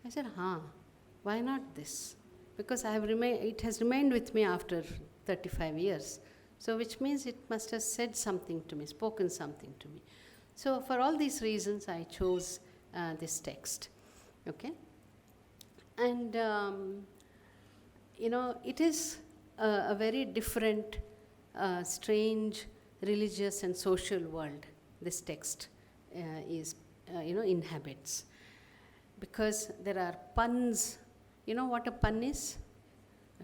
[SPEAKER 1] I said, why not this? Because it has remained with me after 35 years. So which means it must have said something to me, spoken something to me. So for all these reasons, I chose this text. Okay? And, it is a very different, strange, religious and social world this text inhabits. Because there are puns. You know what a pun is?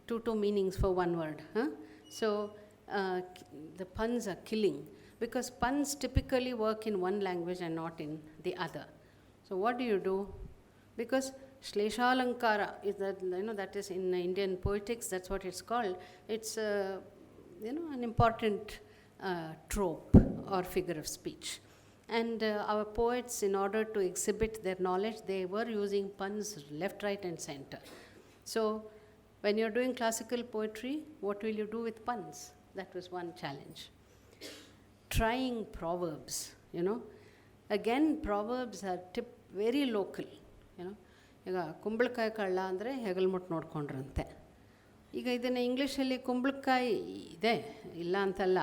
[SPEAKER 1] Two meanings for one word. So the puns are killing, because puns typically work in one language and not in the other. So what do? Because Shleshalankara is that is in Indian poetics, that's what it's called. It's an important trope or figure of speech. And our poets, in order to exhibit their knowledge, they were using puns left, right and center. So when you're doing classical poetry, what will you do with puns? That was one challenge. Trying proverbs, Again, proverbs are very local, ಈಗ ಕುಂಬಳಕಾಯಿ ಕಳ್ಳ ಅಂದರೆ ಹೆಗಲ್ಮುಟ್ಟು ನೋಡ್ಕೊಂಡ್ರಂತೆ. ಈಗ ಇದನ್ನು ಇಂಗ್ಲೀಷಲ್ಲಿ ಕುಂಬಳಕಾಯಿ ಇದೆ, ಇಲ್ಲ ಅಂತಲ್ಲ,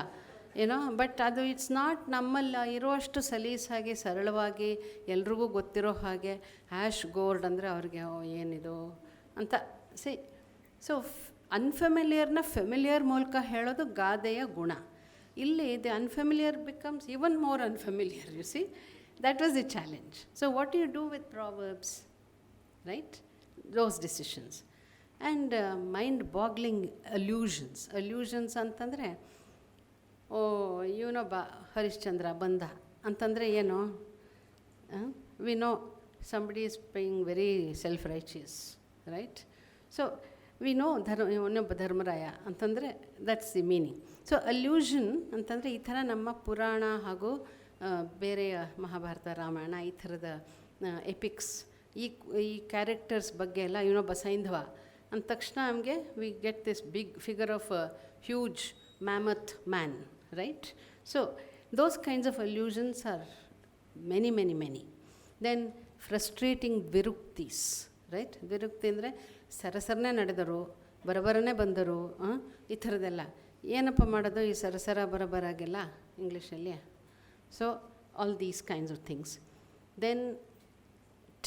[SPEAKER 1] ಬಟ್ ಅದು ಇಟ್ಸ್ ನಾಟ್ ನಮ್ಮಲ್ಲಿ ಇರುವಷ್ಟು ಸಲೀಸಾಗಿ ಸರಳವಾಗಿ ಎಲ್ರಿಗೂ ಗೊತ್ತಿರೋ ಹಾಗೆ ಹ್ಯಾಶ್ ಗೋರ್ಡ್ ಅಂದರೆ ಅವ್ರಿಗೆ ಏನಿದು ಅಂತ ಸೊ ಅನ್ಫೆಮಿಲಿಯರ್ನ ಫೆಮಿಲಿಯರ್ ಮೂಲಕ ಹೇಳೋದು ಗಾದೆಯ ಗುಣ. ಇಲ್ಲಿ the unfamiliar becomes even more unfamiliar, you see. That was the challenge. So what do you do with proverbs? Right? Those decisions. And mind-boggling allusions. Allusions ಅಂತಂದರೆ ಹರಿಶ್ಚಂದ್ರ ಬಂದ ಅಂತಂದರೆ ಏನು? We know somebody is being very self-righteous, right? So we know ಇನ್ನೊಬ್ಬ ಧರ್ಮರಾಯ ಅಂತಂದರೆ that's the meaning. So allusion ಅಂತಂದರೆ ಈ ಥರ ನಮ್ಮ ಪುರಾಣ ಹಾಗೂ ಬೇರೆಯ ಮಹಾಭಾರತ, ರಾಮಾಯಣ, ಈ ಥರದ ಎಪಿಕ್ಸ್, ಈ ಕ್ಯಾರೆಕ್ಟರ್ಸ್ ಬಗ್ಗೆ ಎಲ್ಲ ಬಸೈಂಧವ ಅಂದ ತಕ್ಷಣ ನಮಗೆ we get this big figure of huge mammoth man, right? So those kinds of allusions are many. Then frustrating ವಿರುಕ್ತೀಸ್, ರೈಟ್? ವಿರುಕ್ತಿ ಅಂದರೆ ಸರಸರನೇ ನಡೆದರು, ಬರಬರನೇ ಬಂದರು, ಈ ಥರದ್ದೆಲ್ಲ. ಏನಪ್ಪ ಮಾಡೋದು ಈ ಸರಸರ ಬರಬರಾಗೆಲ್ಲ ಇಂಗ್ಲೀಷಲ್ಲಿ? So all these kinds of things. Then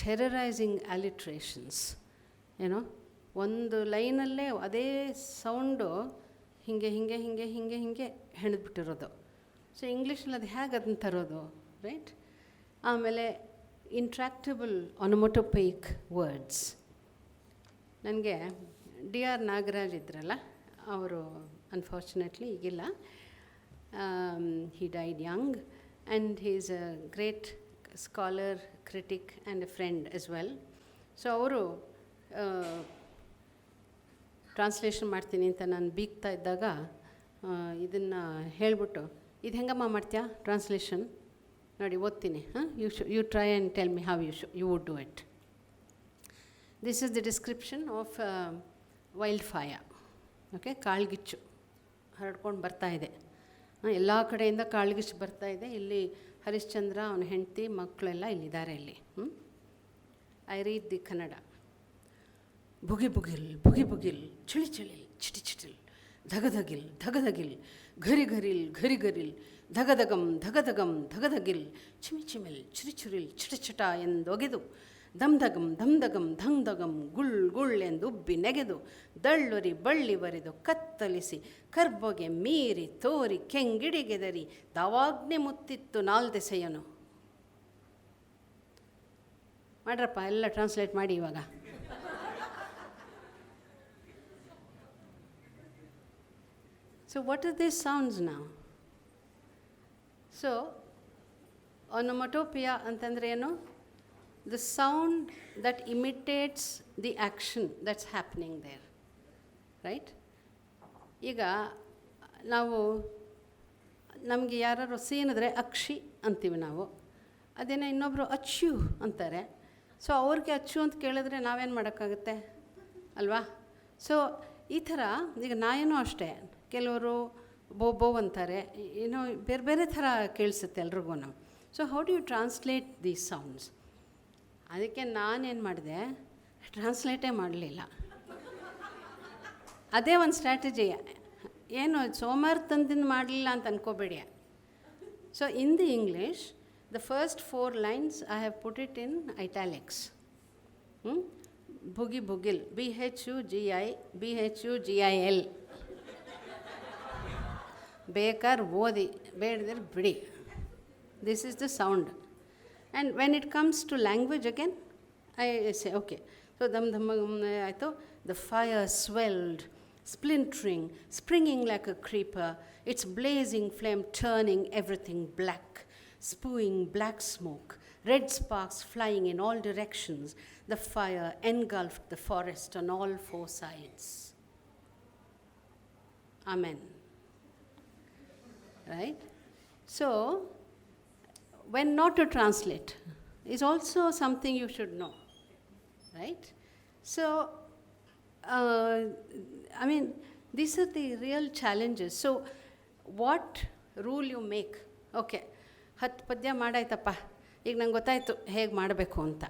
[SPEAKER 1] terrorizing alliterations, ಒಂದು ಲೈನಲ್ಲೇ ಅದೇ ಸೌಂಡು ಹಿಂಗೆ ಹೆಣದ್ಬಿಟ್ಟಿರೋದು. ಸೊ ಇಂಗ್ಲೀಷಲ್ಲಿ ಅದು ಹೇಗೆ ಅದನ್ನು ತರೋದು, ರೈಟ್? ಆಮೇಲೆ ಇಂಟ್ರಾಕ್ಟಬಲ್ ಆನೋಮಟೋಪೈಕ್ ವರ್ಡ್ಸ್. ನನಗೆ D.R. ನಾಗರಾಜ್ ಇದ್ರಲ್ಲ, ಅವರು ಅನ್ಫಾರ್ಚುನೇಟ್ಲಿ ಈಗಿಲ್ಲ. He died young. And he is a great scholar, critic and a friend as well. So ಅವರು ಟ್ರಾನ್ಸ್ಲೇಷನ್ ಮಾಡ್ತೀನಿ ಅಂತ ನಾನು ಬೀಗ್ತಾ ಇದ್ದಾಗ ಇದನ್ನು ಹೇಳಿಬಿಟ್ಟು, ಇದು ಹೆಂಗಮ್ಮ ಮಾಡ್ತೀಯಾ ಟ್ರಾನ್ಸ್ಲೇಷನ್? ನೋಡಿ ಓದ್ತೀನಿ, you try and tell me how you would do it. This is the description of wild fire. Okay, ಕಾಳ್ಗಿಚ್ಚು ಹರಡ್ಕೊಂಡು ಬರ್ತಾ ಇದೆ, ಎಲ್ಲ ಕಡೆಯಿಂದ ಕಾಳ್ಗಿಚ್ಚು ಬರ್ತಾ ಇದೆ. ಇಲ್ಲಿ ಹರಿಶ್ಚಂದ್ರ, ಅವನ ಹೆಂಡತಿ, ಮಕ್ಕಳೆಲ್ಲ ಇಲ್ಲಿದ್ದಾರೆ. ಇಲ್ಲಿ I read the Kannada. ಬುಗಿ ಬುಗಿಲ್ ಬುಗಿ ಬುಗಿಲ್, ಚಿಳಿ ಚಿಳಿಲ್ ಚಿಟಿ ಚಿಟಿಲ್, ಧಗಧಗಿಲ್ ಧಗಧಗಿಲ್, Garhi ಘರಿಲ್ Garhi ಘರಿಲ್, ಧಗಧಗಂ ಧಗಧಗಂ ಧಗಧಗಿಲ್, ಚಿಮಿ ಚಿಮಿಲ್ ಚಿರಿ ಚಿರಿಲ್ ಚಿಟ ಚಿಟ ಎಂದೊಗೆದು, ಧಮ್ಧಗಂ ಧಮ್ಧಗಂ ಧಂಧಗಂ ಗುಳ್ ಗುಳ್ ಎಂದು ಉಬ್ಬಿ ನೆಗೆದು, ದಳ್ಳುರಿ ಬಳ್ಳಿ ಬರಿದು ಕತ್ತಲಿಸಿ, ಕರ್ಬೊಗೆ ಮೀರಿ ತೋರಿ ಕೆಂಗಿಡಿಗೆದರಿ, ದಾವಾಗ್ನೆ ಮುತ್ತಿತ್ತು ನಾಲ್ದೆಸೆಯನು. ಮಾಡ್ರಪ್ಪ, ಎಲ್ಲ ಟ್ರಾನ್ಸ್ಲೇಟ್ ಮಾಡಿ ಇವಾಗ. So what are these sounds ನಾವು? ಸೊ ಆನೋಮಟೋಪಿಯಾ ಅಂತಂದರೆ ಏನು? The sound that imitates the action that's happening there, right? ಈಗ ನಾವು ನಮಗೆ ಯಾರು ಸೀನಿದ್ರೆ ಅಕ್ಷಿ ಅಂತೀವಿ ನಾವು, ಅದೇನೋ ಇನ್ನೊಬ್ಬರು ಅಚ್ಚು ಅಂತಾರೆ. ಸೊ ಅವ್ರಿಗೆ ಅಚ್ಚು ಅಂತ ಕೇಳಿದ್ರೆ ನಾವೇನು ಮಾಡೋಕ್ಕಾಗುತ್ತೆ ಅಲ್ವಾ? ಸೊ ಈ ಥರ ಈಗ ನಾಯಿನೂ ಅಷ್ಟೇ, ಕೆಲವರು ಬೋ ಅಂತಾರೆ, ಬೇರೆ ಬೇರೆ ಥರ ಕೇಳಿಸುತ್ತೆ ಎಲ್ರಿಗೂ. So how do you translate these sounds? ಅದಕ್ಕೆ ನಾನೇನು ಮಾಡಿದೆ, ಟ್ರಾನ್ಸ್ಲೇಟೇ ಮಾಡಲಿಲ್ಲ. ಅದೇ ಒಂದು ಸ್ಟ್ರಾಟಜಿ. ಏನು ಸೋಮಾರ್ತನದಿಂದ ಮಾಡಲಿಲ್ಲ ಅಂತ ಅನ್ಕೋಬೇಡಿ. So in the English, the first 4 lines I have put it in italics. Boogie Boogil, BHUGIL. Bekar Odi, Bedar Bidi. This is the sound. And when it comes to language again, I say, okay. So I thought the fire swelled, splintering, springing like a creeper, its blazing flame turning everything black, spewing black smoke, red sparks flying in all directions. The fire engulfed the forest on all 4 sides. Amen. Right? So, when not to translate is also something you should know. Right? So, I mean, these are the real challenges. So, what rule you make? Okay. 10 ಪದ್ಯ ಮಾಡಾಯ್ತಪ್ಪ, ಈಗ ನಂಗೆ ಗೊತ್ತಾಯಿತು ಹೇಗೆ ಮಾಡಬೇಕು ಅಂತ.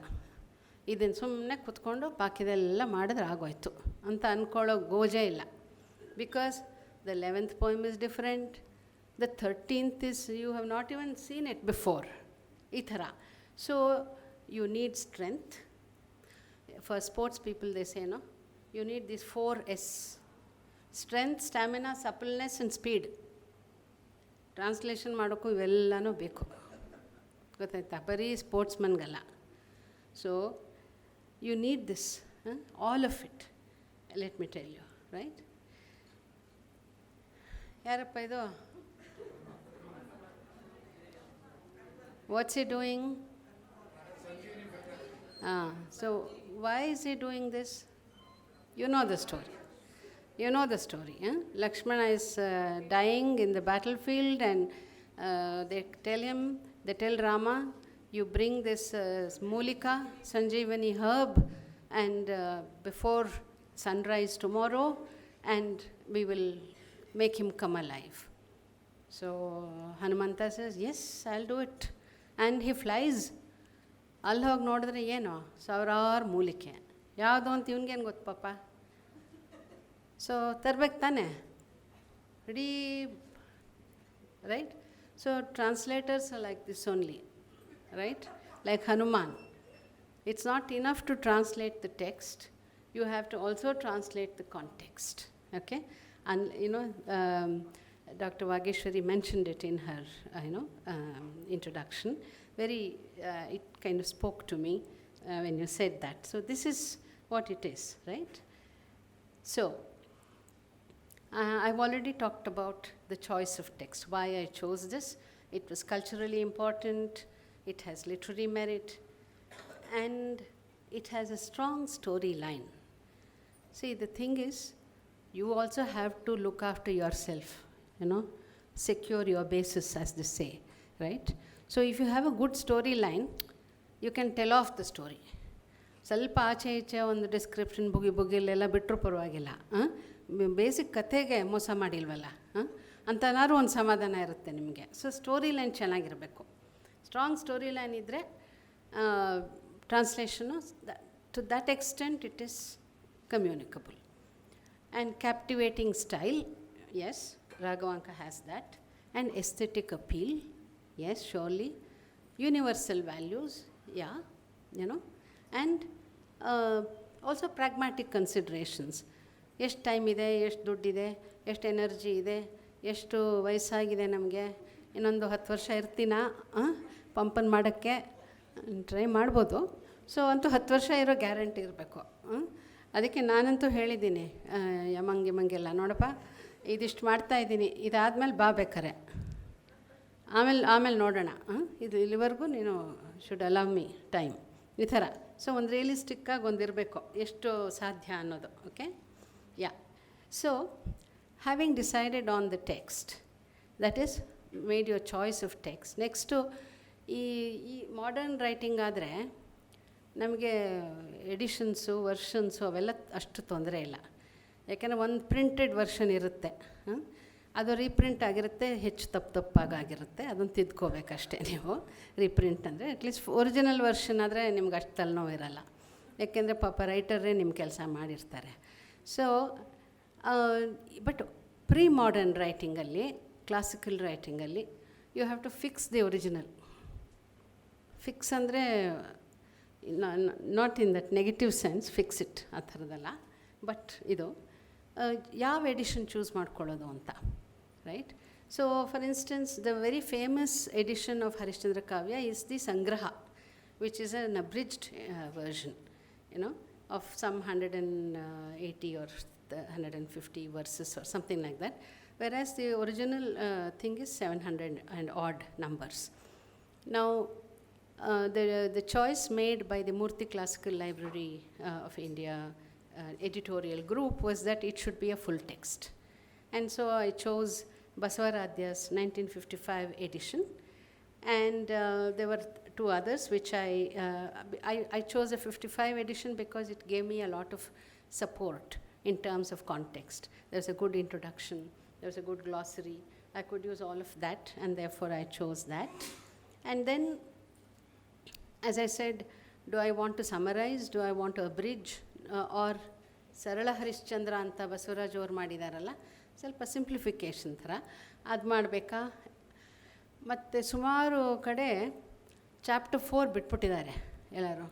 [SPEAKER 1] ಇದನ್ನು ಸುಮ್ಮನೆ ಕೂತ್ಕೊಂಡು ಬಾಕಿದೆಲ್ಲ ಮಾಡಿದ್ರೆ ಆಗೋಯ್ತು ಅಂತ ಅಂದ್ಕೊಳ್ಳೋ ಗೋಜೇ ಇಲ್ಲ. Because the 11th poem is different, the 13th is you have not even seen it before. ಈ ಥರ. So you need strength. For sports people they say, no, you need these 4 S: strength, stamina, suppleness and speed. Translation ಮಾಡೋಕ್ಕೂ ಇವೆಲ್ಲನೂ ಬೇಕು, ಗೊತ್ತಾಯ್ತಾ? ಬರೀ ಸ್ಪೋರ್ಟ್ಸ್ಮನ್ಗಲ್ಲ. So you need this, all of it. Let me tell you, right? ಯಾರಪ್ಪ ಇದು? What's he doing? So why is he doing this? You know the story. You know the story. Lakshmana is dying in the battlefield, and they tell Rama, you bring this Mulika, Sanjeevani herb, and before sunrise tomorrow, and we will make him come alive. So Hanumanta says, yes, I'll do it. And he flies. ಅಲ್ಲಿ ಹೋಗಿ ನೋಡಿದ್ರೆ ಏನೋ 1000 ಮೂಲಿಕೆ. ಯಾವುದು ಅಂತ ಇವನಿಗೇನು ಗೊತ್ತು ಪಾಪ? So ತರ್ಬೇಕು ತಾನೆ, ready, right? So translators are like this only, right? Like Hanuman, it's not enough to translate the text, you have to also translate the context. Okay? And Dr. Vageshwari mentioned it in her introduction. It kind of spoke to me when you said that. So this is what it is, right? So I've already talked about the choice of text, why I chose this. It was culturally important, it has literary merit, and it has a strong storyline. See, the thing is, you also have to look after yourself, secure your basis, as they say, right? So if you have a good storyline, you can tell off the story. ಸ್ವಲ್ಪ ಆಚೆ ಈಚೆ ಒಂದು description ಬುಗಿಲೆಲ್ಲ ಬಿಟ್ಟರು ಪರವಾಗಿಲ್ಲ. Basic ಕಥೆಗೆ ಮೋಸ ಮಾಡಿಲ್ವಲ್ಲ ಅಂತನಾದ್ರು ಒಂದು ಸಮಾಧಾನ ಇರುತ್ತೆ ನಿಮಗೆ. ಸೊ ಸ್ಟೋರಿ ಲೈನ್ ಚೆನ್ನಾಗಿರಬೇಕು. ಸ್ಟ್ರಾಂಗ್ ಸ್ಟೋರಿ ಲೈನ್ ಇದ್ದರೆ translation to that extent it is communicable. And captivating style, yes, Raghavanka has that. And aesthetic appeal, yes, surely. Universal values, yeah, and also pragmatic considerations. ಎಷ್ಟು time ಇದೆ, ಎಷ್ಟು ದುಡ್ಡಿದೆ, ಎಷ್ಟು energy ಇದೆ, ಎಷ್ಟು ವಯಸ್ಸಾಗಿದೆ ನಮಗೆ, ಇನ್ನೊಂದು 10 ವರ್ಷ ಇರ್ತೀನ ಪಂಪನ್ ಮಾಡೋಕ್ಕೆ ಟ್ರೈ ಮಾಡ್ಬೋದು. ಸೊ ಅಂತೂ 10 ವರ್ಷ ಇರೋ ಗ್ಯಾರಂಟಿ ಇರಬೇಕು. ಅದಕ್ಕೆ ನಾನಂತೂ ಹೇಳಿದ್ದೀನಿ ಯಮಂಗೆಲ್ಲ, ನೋಡಪ್ಪ ಇದಿಷ್ಟು ಮಾಡ್ತಾಯಿದ್ದೀನಿ, ಇದಾದಮೇಲೆ ಬಾ ಬೇಕಾರೆ, ಆಮೇಲೆ ನೋಡೋಣ, ಇಲ್ಲಿವರೆಗೂ ನೀನು ಶುಡ್ ಅಲವ್ ಮೀ ಟೈಮ್, ಈ ಥರ. ಸೊ ಒಂದು ರಿಯಲಿಸ್ಟಿಕ್ಕಾಗಿ ಒಂದಿರಬೇಕು, ಎಷ್ಟು ಸಾಧ್ಯ ಅನ್ನೋದು. Okay, yeah. So having decided on the text, that is made your choice of text. Next ಈ ಮಾಡರ್ನ್ ರೈಟಿಂಗ್ ಆದರೆ ನಮಗೆ ಎಡಿಷನ್ಸು, ವರ್ಷನ್ಸು ಅವೆಲ್ಲ ಅಷ್ಟು ತೊಂದರೆ ಇಲ್ಲ. ಯಾಕೆಂದರೆ ಒಂದು ಪ್ರಿಂಟೆಡ್ ವರ್ಷನ್ ಇರುತ್ತೆ, ಅದು ರೀಪ್ರಿಂಟ್ ಆಗಿರುತ್ತೆ, ಹೆಚ್ಚು ತಪ್ಪಾಗಿರುತ್ತೆ, ಅದನ್ನು ತಿದ್ಕೋಬೇಕಷ್ಟೇ ನೀವು. ರೀಪ್ರಿಂಟ್ ಅಂದರೆ ಅಟ್ಲೀಸ್ಟ್ ಒರಿಜಿನಲ್ ವರ್ಷನ್ ಆದರೆ ನಿಮ್ಗೆ ಅಷ್ಟು ತಲೆನೋವು ಇರಲ್ಲ, ಯಾಕೆಂದರೆ ಪಾಪ ರೈಟರೇ ನಿಮ್ಮ ಕೆಲಸ ಮಾಡಿರ್ತಾರೆ. ಸೊ ಬಟ್ ಪ್ರೀ ಮಾಡರ್ನ್ ರೈಟಿಂಗಲ್ಲಿ, ಕ್ಲಾಸಿಕಲ್ ರೈಟಿಂಗಲ್ಲಿ you have to fix the original. Fix ಅಂದರೆ not in that negative sense, fix it ಆ ಥರದಲ್ಲ, ಬಟ್ ಇದು ಯಾವ ಎಡಿಷನ್ ಚೂಸ್ ಮಾಡ್ಕೊಳ್ಳೋದು ಅಂತ, right? So for instance the very famous edition of Harishchandra Kavya is the Sangraha, which is an abridged version, of some 180 or 150 verses or something like that, whereas the original thing is 700 and odd numbers. Now, the choice made by the Murthy Classical Library of India editorial group was that it should be a full text. And so I chose Basavaradhya's 1955 edition, and there were two others which I chose a 55 edition because it gave me a lot of support in terms of context. There's a good introduction, there's a good glossary. I could use all of that, and therefore I chose that. And then, as I said, do I want to summarize, do I want to abridge, or ಸರಳ ಹರಿಶ್ಚಂದ್ರ ಅಂತ ಬಸವರಾಜ್ ಅವ್ರು ಮಾಡಿದಾರಲ್ಲ, ಸ್ವಲ್ಪ simplification ಥರ ಅದು ಮಾಡಬೇಕಾ? ಮತ್ತು ಸುಮಾರು ಕಡೆ ಚಾಪ್ಟರ್ 4 ಬಿಟ್ಬಿಟ್ಟಿದ್ದಾರೆ ಎಲ್ಲರೂ.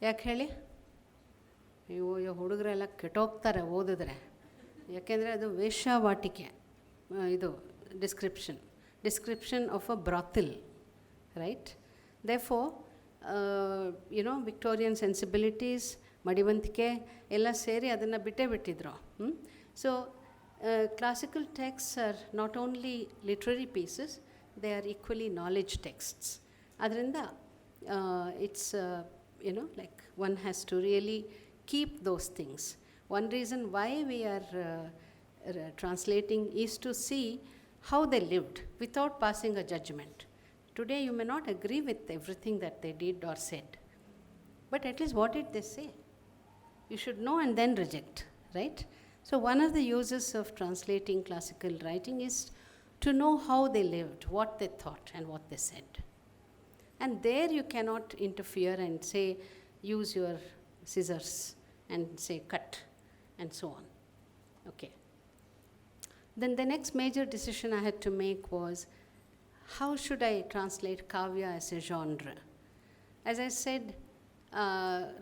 [SPEAKER 1] ಯಾಕೆ ಹೇಳಿ? ಅಯ್ಯೋ ಹುಡುಗರೆಲ್ಲ ಕೆಟ್ಟೋಗ್ತಾರೆ ಓದಿದ್ರೆ, ಯಾಕೆಂದರೆ ಅದು ವೇಶ್ಯಾವಾಟಿಕೆ. ಇದು description of a brothel, right? Therefore Victorian sensibilities, ಮಡಿವಂತಿಕೆ ಎಲ್ಲ ಸೇರಿ ಅದನ್ನು ಬಿಟ್ಟಿದ್ರು. So classical texts are not only literary pieces, they are equally knowledge texts. ಅದರಿಂದ it's like one has to really keep those things. One reason why we are translating is to see how they lived without passing a judgment. Today you may not agree with everything that they did or said, but at least what did they say? You should know and then reject, right? So one of the uses of translating classical writing is to know how they lived, what they thought and what they said. And there you cannot interfere and say, use your scissors and say cut and so on. Okay. Then the next major decision I had to make was, how should I translate Kavya as a genre? As I said,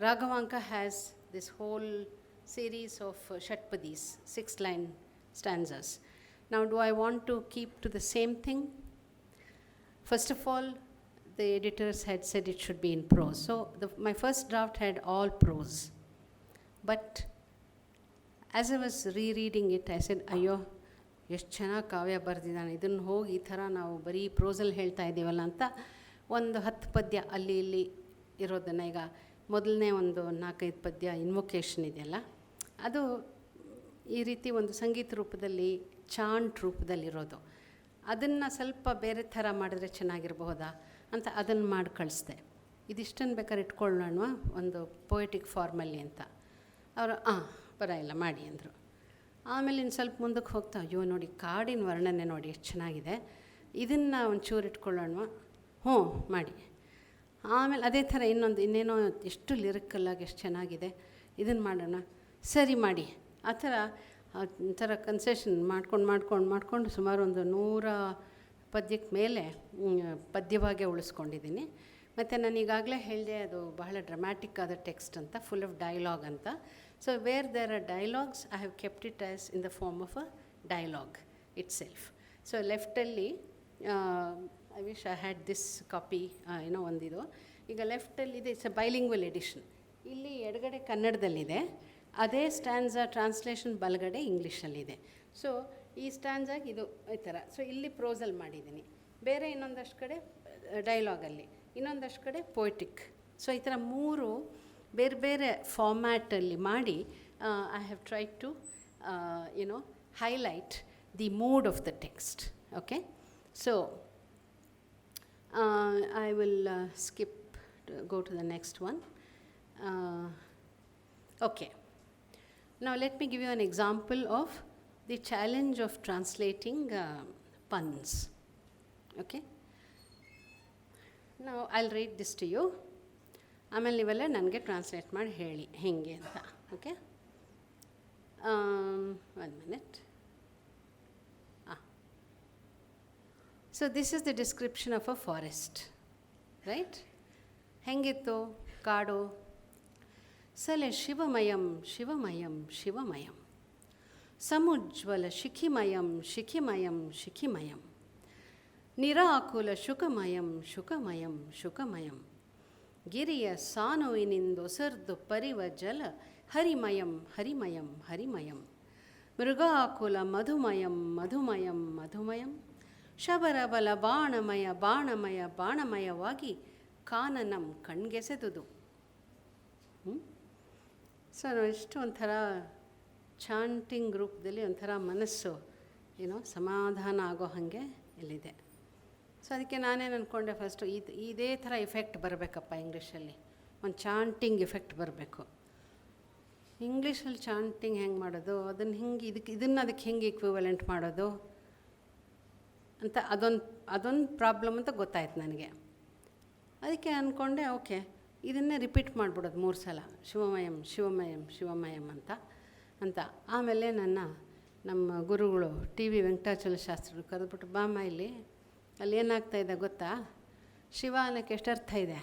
[SPEAKER 1] Raghavanka has this whole series of Shatpadis, 6-line stanzas. Now, do I want to keep to the same thing? First of all, the editors had said it should be in prose. So my first draft had all prose. But as I was rereading it, I said, ಅಯ್ಯೋ ಎಷ್ಟು ಚೆನ್ನಾಗಿ ಕಾವ್ಯ ಬರೆದಿದ್ದಾನೆ, ಇದನ್ನು ಹೋಗಿ ಈ ಥರ ನಾವು ಬರೀ ಪ್ರೋಸಲ್ಲಿ ಹೇಳ್ತಾ ಇದ್ದೀವಲ್ಲ ಅಂತ ಒಂದು 10 ಪದ್ಯ ಅಲ್ಲಿ ಇಲ್ಲಿ ಇರೋದನ್ನು, ಈಗ ಮೊದಲನೇ ಒಂದು 4-5 ಪದ್ಯ ಇನ್ವೊಕೇಶನ್ ಇದೆಯಲ್ಲ, ಅದು ಈ ರೀತಿ ಒಂದು ಸಂಗೀತ ರೂಪದಲ್ಲಿ, ಚಾಂಟ್ ರೂಪದಲ್ಲಿರೋದು, ಅದನ್ನು ಸ್ವಲ್ಪ ಬೇರೆ ಥರ ಮಾಡಿದ್ರೆ ಚೆನ್ನಾಗಿರಬಹುದಾ ಅಂತ ಅದನ್ನು ಮಾಡಿ ಕಳಿಸ್ದೆ. ಇದಿಷ್ಟನ್ನು ಬೇಕಾದ್ರೆ ಇಟ್ಕೊಳ್ಳೋಣ ಒಂದು ಪೊಯೆಟಿಕ್ ಫಾರ್ಮಲ್ಲಿ ಅಂತ. ಅವರು ಪರವಾಗಿಲ್ಲ ಮಾಡಿ ಅಂದರು. ಆಮೇಲೆ ಇನ್ನು ಸ್ವಲ್ಪ ಮುಂದಕ್ಕೆ ಹೋಗ್ತಾ, ಅಯ್ಯೋ ನೋಡಿ ಕಾಡಿನ ವರ್ಣನೆ ನೋಡಿ ಎಷ್ಟು ಚೆನ್ನಾಗಿದೆ, ಇದನ್ನು ಒಂಚೂರು ಇಟ್ಕೊಳ್ಳೋಣ, ಹ್ಞೂ ಮಾಡಿ. ಆಮೇಲೆ ಅದೇ ಥರ ಇನ್ನೇನೋ ಎಷ್ಟು ಲಿರಿಕಲ್ಲಾಗಿ ಎಷ್ಟು ಚೆನ್ನಾಗಿದೆ, ಇದನ್ನು ಮಾಡೋಣ, ಸರಿ ಮಾಡಿ. ಆ ಥರ ಕನ್ಸೆಷನ್ ಮಾಡ್ಕೊಂಡು ಸುಮಾರು ಒಂದು 100 ಪದ್ಯಕ್ಕೆ ಮೇಲೆ ಪದ್ಯವಾಗೇ ಉಳಿಸ್ಕೊಂಡಿದ್ದೀನಿ. ಮತ್ತು ನಾನು ಈಗಾಗಲೇ ಹೇಳಿದೆ, ಅದು ಬಹಳ ಡ್ರಾಮ್ಯಾಟಿಕ್ ಆದ ಟೆಕ್ಸ್ಟ್ ಅಂತ, ಫುಲ್ ಆಫ್ ಡೈಲಾಗ್ ಅಂತ. So where there are dialogues, I have kept it as in the form of a dialogue itself. So leftally, I wish I had this copy, ಒಂದಿದು. ಈಗ ಲೆಫ್ಟಲ್ಲಿ ಇದೆ, ಇಟ್ಸ್ ಅ ಬೈಲಿಂಗ್ವಲ್ ಎಡಿಷನ್. ಇಲ್ಲಿ ಎಡಗಡೆ ಕನ್ನಡದಲ್ಲಿದೆ, ಅದೇ ಸ್ಟ್ಯಾನ್ಸಾ translation ಬಲಗಡೆ ಇಂಗ್ಲೀಷಲ್ಲಿದೆ. So ಈ ಸ್ಟ್ಯಾನ್ಸಾಗಿ ಇದು ಈ ಥರ. ಸೊ ಇಲ್ಲಿ ಪ್ರೋಸಲ್ಲಿ ಮಾಡಿದ್ದೀನಿ, ಬೇರೆ ಇನ್ನೊಂದಷ್ಟು ಕಡೆ ಡೈಲಾಗಲ್ಲಿ, ಇನ್ನೊಂದಷ್ಟು ಕಡೆ ಪೊಯಿಟಿಕ್. ಸೊ ಈ ಥರ 3 ಬೇರೆ ಬೇರೆ ಫಾರ್ಮ್ಯಾಟಲ್ಲಿ ಮಾಡಿ I have try to highlight the mood of the text. Okay, so I will go to the next one. Okay, now let me give you an example of the challenge of translating puns. Okay? Now I'll read this to you. ಆಮೇಲೆ ನೀವೆಲ್ಲ ನನಗೆ translate ಮಾಡಿ ಹೇಳಿ ಹೇಗೆ ಅಂತ. Okay, 1 minute. So this is the description of a forest, right? ಹೆಂಗಿತ್ತು ಕಾಡು? ಸಲೆ ಶಿವಮಯಂ ಶಿವಮಯಂ ಶಿವಮಯಂ, ಸಮುಜ್ವಲ ಶಿಖಿಮಯಂ ಶಿಖಿಮಯಂ ಶಿಖಿಮಯಂ, ನಿರಾಕುಲ ಶುಕಮಯಂ ಶುಕಮಯಂ ಶುಕಮಯಂ, ಗಿರಿಯ ಸಾನುವಿನಿಂದೊಸರ್ದು ಪರಿವ ಜಲ ಹರಿಮಯಂ ಹರಿಮಯಂ ಹರಿಮಯಂ, ಮೃಗಾಕುಲ ಮಧುಮಯಂ ಮಧುಮಯಂ ಮಧುಮಯಂ, ಶಬರಬಲ ಬಾಣಮಯ ಬಾಣಮಯ ಬಾಣಮಯವಾಗಿ ಕಾನನಂ ಕಣ್ಗೆಸೆದುದು. ಸೊ ಇಷ್ಟು ಒಂಥರ ಚಾಂಟಿಂಗ್ ರೂಪದಲ್ಲಿ ಒಂಥರ ಮನಸ್ಸು ಸಮಾಧಾನ ಆಗೋ ಹಾಗೆ ಇಲ್ಲಿದೆ. ಸೊ ಅದಕ್ಕೆ ನಾನೇನು ಅಂದ್ಕೊಂಡೆ, ಫಸ್ಟು ಇದೇ ಥರ ಇಫೆಕ್ಟ್ ಬರಬೇಕಪ್ಪ ಇಂಗ್ಲೀಷಲ್ಲಿ, ಒಂದು ಚಾಂಟಿಂಗ್ ಇಫೆಕ್ಟ್ ಬರಬೇಕು. ಇಂಗ್ಲೀಷಲ್ಲಿ ಚಾಂಟಿಂಗ್ ಹೆಂಗೆ ಮಾಡೋದು, ಅದನ್ನು ಹಿಂಗೆ ಇದನ್ನು ಅದಕ್ಕೆ ಹೆಂಗೆ ಇಕ್ವಿವಲೆಂಟ್ ಮಾಡೋದು ಅಂತ ಅದೊಂದು ಪ್ರಾಬ್ಲಮ್ ಅಂತ ಗೊತ್ತಾಯ್ತು ನನಗೆ. ಅದಕ್ಕೆ ಅಂದ್ಕೊಂಡೆ, ಓಕೆ ಇದನ್ನೇ ರಿಪೀಟ್ ಮಾಡಿಬಿಡೋದು 3 ಸಲ, ಶಿವಮಯಂ ಶಿವಮಯಂ ಶಿವಮಯಂ ಅಂತ. ಆಮೇಲೆ ನಮ್ಮ ಗುರುಗಳು ಟಿ ವಿ ವೆಂಕಟಾಚಲ ಶಾಸ್ತ್ರಿಗಳು ಕರೆದ್ಬಿಟ್ಟು, ಬಾಮ್ಮ ಇಲ್ಲಿ ಅಲ್ಲಿ ಏನಾಗ್ತಾಯಿದೆ ಗೊತ್ತಾ, ಶಿವ ಅನ್ನೋಕ್ಕೆ ಎಷ್ಟು ಅರ್ಥ ಇದೆ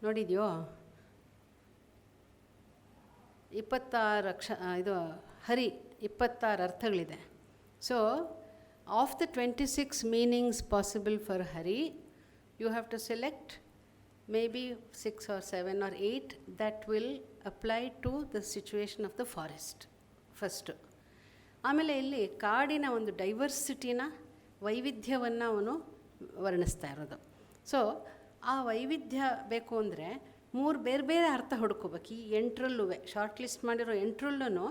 [SPEAKER 1] ನೋಡಿದ್ಯೋ, 26 ಇದು ಹರಿ 26 ಅರ್ಥಗಳಿದೆ. So of the 26 meanings possible for Hari, you have to select maybe 6 or 7 or 8 that will apply to the situation of the forest first. ಆಮೇಲೆ ಇಲ್ಲಿ ಕಾಡಿನ ಒಂದು ಡೈವರ್ಸಿಟಿನ ವೈವಿಧ್ಯವನ್ನು ಅವನು ವರ್ಣಿಸ್ತಾ ಇರೋದು. ಸೊ ಆ ವೈವಿಧ್ಯ ಬೇಕು ಅಂದರೆ 3 ಬೇರೆ ಬೇರೆ ಅರ್ಥ ಹುಡ್ಕೋಬೇಕು. ಈ 8ರಲ್ಲೂ ಶಾರ್ಟ್ ಲಿಸ್ಟ್ ಮಾಡಿರೋ 8ರಲ್ಲೂ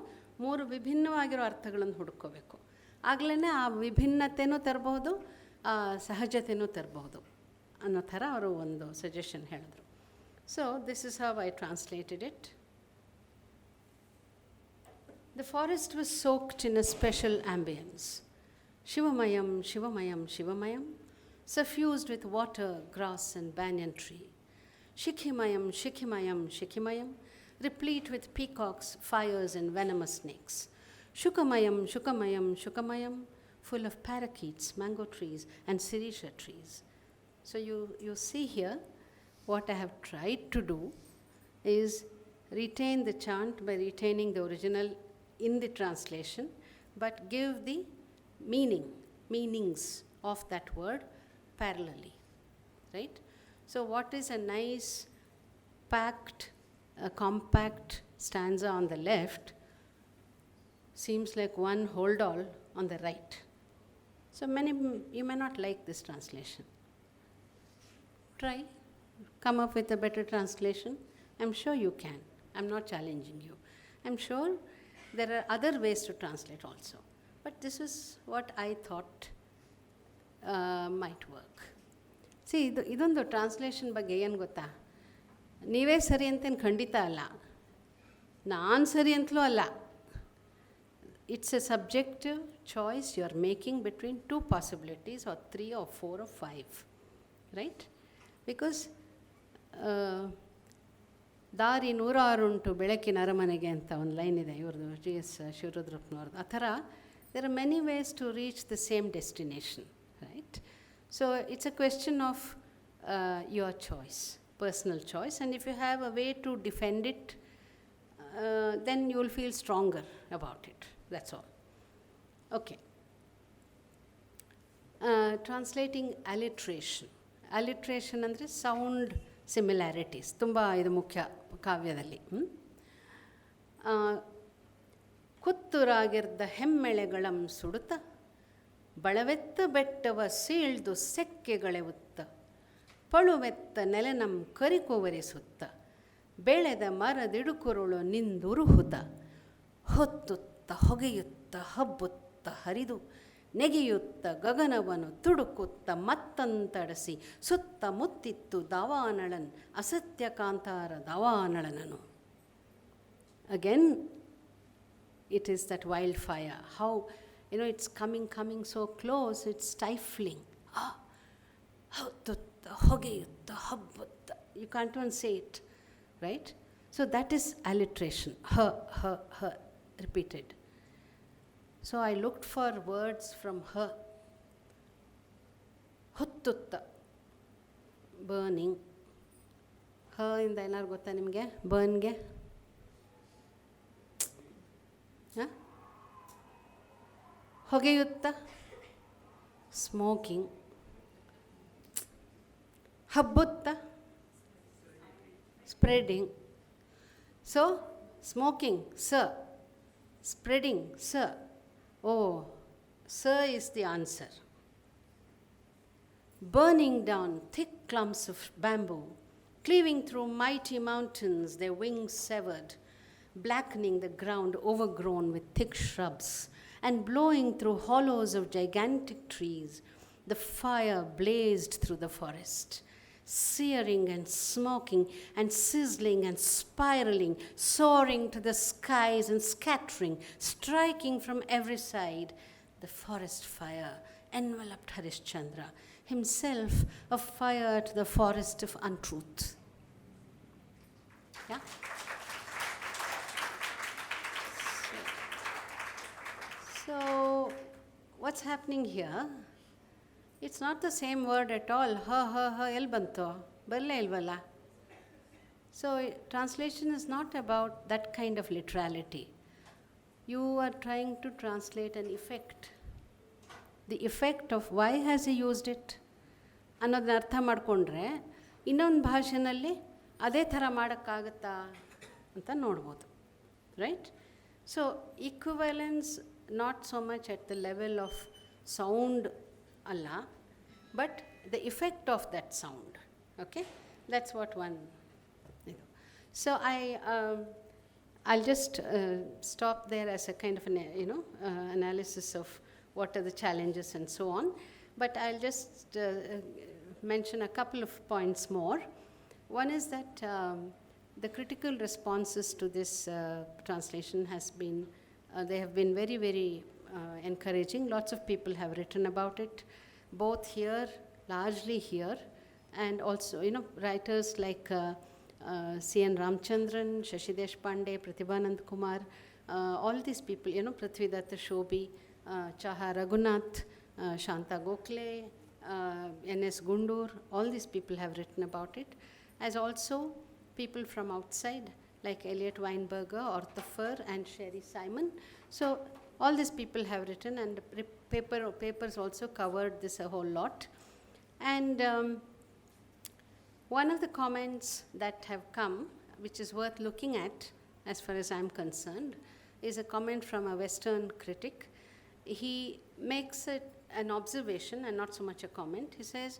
[SPEAKER 1] 3 ವಿಭಿನ್ನವಾಗಿರೋ ಅರ್ಥಗಳನ್ನು ಹುಡ್ಕೋಬೇಕು. ಆಗಲೇ ಆ ವಿಭಿನ್ನತೆಯೂ ತರಬಹುದು, ಆ ಸಹಜತೆಯೂ ತರಬಹುದು ಅನ್ನೋ ಥರ ಅವರು ಒಂದು ಸಜೆಷನ್ ಹೇಳಿದ್ರು. So this is how I translated it. The forest was soaked in a special ambience. Shivamayam, Shivamayam, Shivamayam, suffused with water, grass and banyan tree. Shikhimayam, Shikhimayam, Shikhimayam, replete with peacocks, fires and venomous snakes. Shukamayam, Shukamayam, Shukamayam, full of parakeets, mango trees and sirisha trees. So you see here, what I have tried to do is retain the chant by retaining the original in the translation, but give the meanings of that word parallelly, right? So what is a nice packed, compact stanza on the left seems like one hold all on the right. So you may not like this translation. Try, come up with a better translation. I'm sure you can. I'm not challenging you. I'm sure there are other ways to translate also. But this is what I thought might work. See, ಇದೊಂದು translation ಬಗ್ಗೆ ಏನು ಗೊತ್ತಾ, ನೀವೇ ಸರಿ ಅಂತೇನು ಖಂಡಿತ ಅಲ್ಲ, ನಾನು ಸರಿ ಅಂತಲೂ ಅಲ್ಲ. It's a subjective choice you are making between 2 possibilities or 3 or 4 or 5, right? Because ದಾರಿ 106 ಉಂಟು ಬೆಳಕಿನ ಅರಮನೆಗೆ ಅಂತ ಒಂದು ಲೈನ್ ಇದೆ ಇವ್ರದ್ದು, GS ಶಿವರುದ್ರಪ್ಪನವ್ರದ್ದು. ಆ ಥರ there are many ways to reach the same destination, right? So it's a question of your choice, personal choice, and if you have a way to defend it, then you will feel stronger about it. That's all. Okay. Translating alliteration. Alliteration ಅಂದರೆ sound similarities, ತುಂಬ ಇದು ಮುಖ್ಯ ಕಾವ್ಯದಲ್ಲಿ. ಕುತ್ತುರಾಗಿರ್ದ ಹೆಮ್ಮೆಳೆಗಳಂ ಸುಡುತ್ತ, ಬಳವೆತ್ತ ಬೆಟ್ಟವ ಸೀಳ್ದು ಸೆಕ್ಕೆಗಳೆವುತ್ತ, ಪಳುವೆತ್ತ ನೆಲೆನಂ ಕರಿಕೋವರಿಸುತ್ತ, ಬೆಳೆದ ಮರದಿಡುಕುರುಳು ನಿಂದುರುಹುತ, ಹೊತ್ತುತ್ತ ಹೊಗೆಯುತ್ತ ಹಬ್ಬುತ್ತ ಹರಿದು, ನೆಗೆಯುತ್ತ ಗಗನವನು ತುಡುಕುತ್ತ ಮತ್ತಂತಡಿಸಿ, ಸುತ್ತ ಮುತ್ತಿತ್ತು ದಾವಾನಳನ್ ಅಸತ್ಯ Kantara ದಾವಾನಳನನು. Again, it is that wildfire, how it's coming so close, it's stifling. You can't even say it, right? So that is alliteration, repeated. So I looked for words from huttutta, burning. ಇಂದ ಏನಾದ್ರು ಗೊತ್ತಾ ನಿಮಗೆ ಬರ್ನ್ಗೆ? ಹೊಗೆಯುತ್ತ, smoking. ಹಬ್ಬುತ್ತ, spreading. So smoking ಸ, spreading ಸ. Sir is the answer. Burning down thick clumps of bamboo, cleaving through mighty mountains, their wings severed, blackening the ground overgrown with thick shrubs, and blowing through hollows of gigantic trees, the fire blazed through the forest, searing and smoking and sizzling and spiraling, soaring to the skies and scattering, striking from every side. The forest fire enveloped Harishchandra, himself a fire to the forest of untruth. Yeah? So what's happening here? It's not the same word at all. El banto, barle ilvalla. So translation is not about that kind of literality. You are trying to translate an effect. The effect of why has he used it ಅನ್ನೋದನ್ನ ಅರ್ಥ ಮಾಡಿಕೊಂಡ್ರೆ ಇನ್ನೊಂದು ಭಾಷೆನಲ್ಲಿ ಅದೇ ಥರ ಮಾಡೋಕ್ಕಾಗತ್ತಾ ಅಂತ ನೋಡ್ಬೋದು, right? So equivalence not so much at the level of sound ಅಲ್ಲ, but the effect of that sound. Okay, that's what one ಇದು. So I'll just stop there as a kind of an, analysis of what are the challenges and so on. But I'll just mention a couple of points more. One is that the critical responses to this translation has been, they have been very, very encouraging. Lots of people have written about it, both here, largely here, and also, writers like C.N. Ramchandran, Shashi Deshpande, Pratibhanand Kumar, all these people, Prithvidatta Shobi, Chaha Raghunath, Shanta Gokhale, N.S. Gundur, all these people have written about it, as also people from outside like Elliot Weinberger, Orthofer, and Sherry Simon. So all these people have written, and papers also covered this a whole lot. And one of the comments that have come, which is worth looking at as far as I'm concerned, is a comment from a Western critic. He makes an observation and not so much a comment. He says,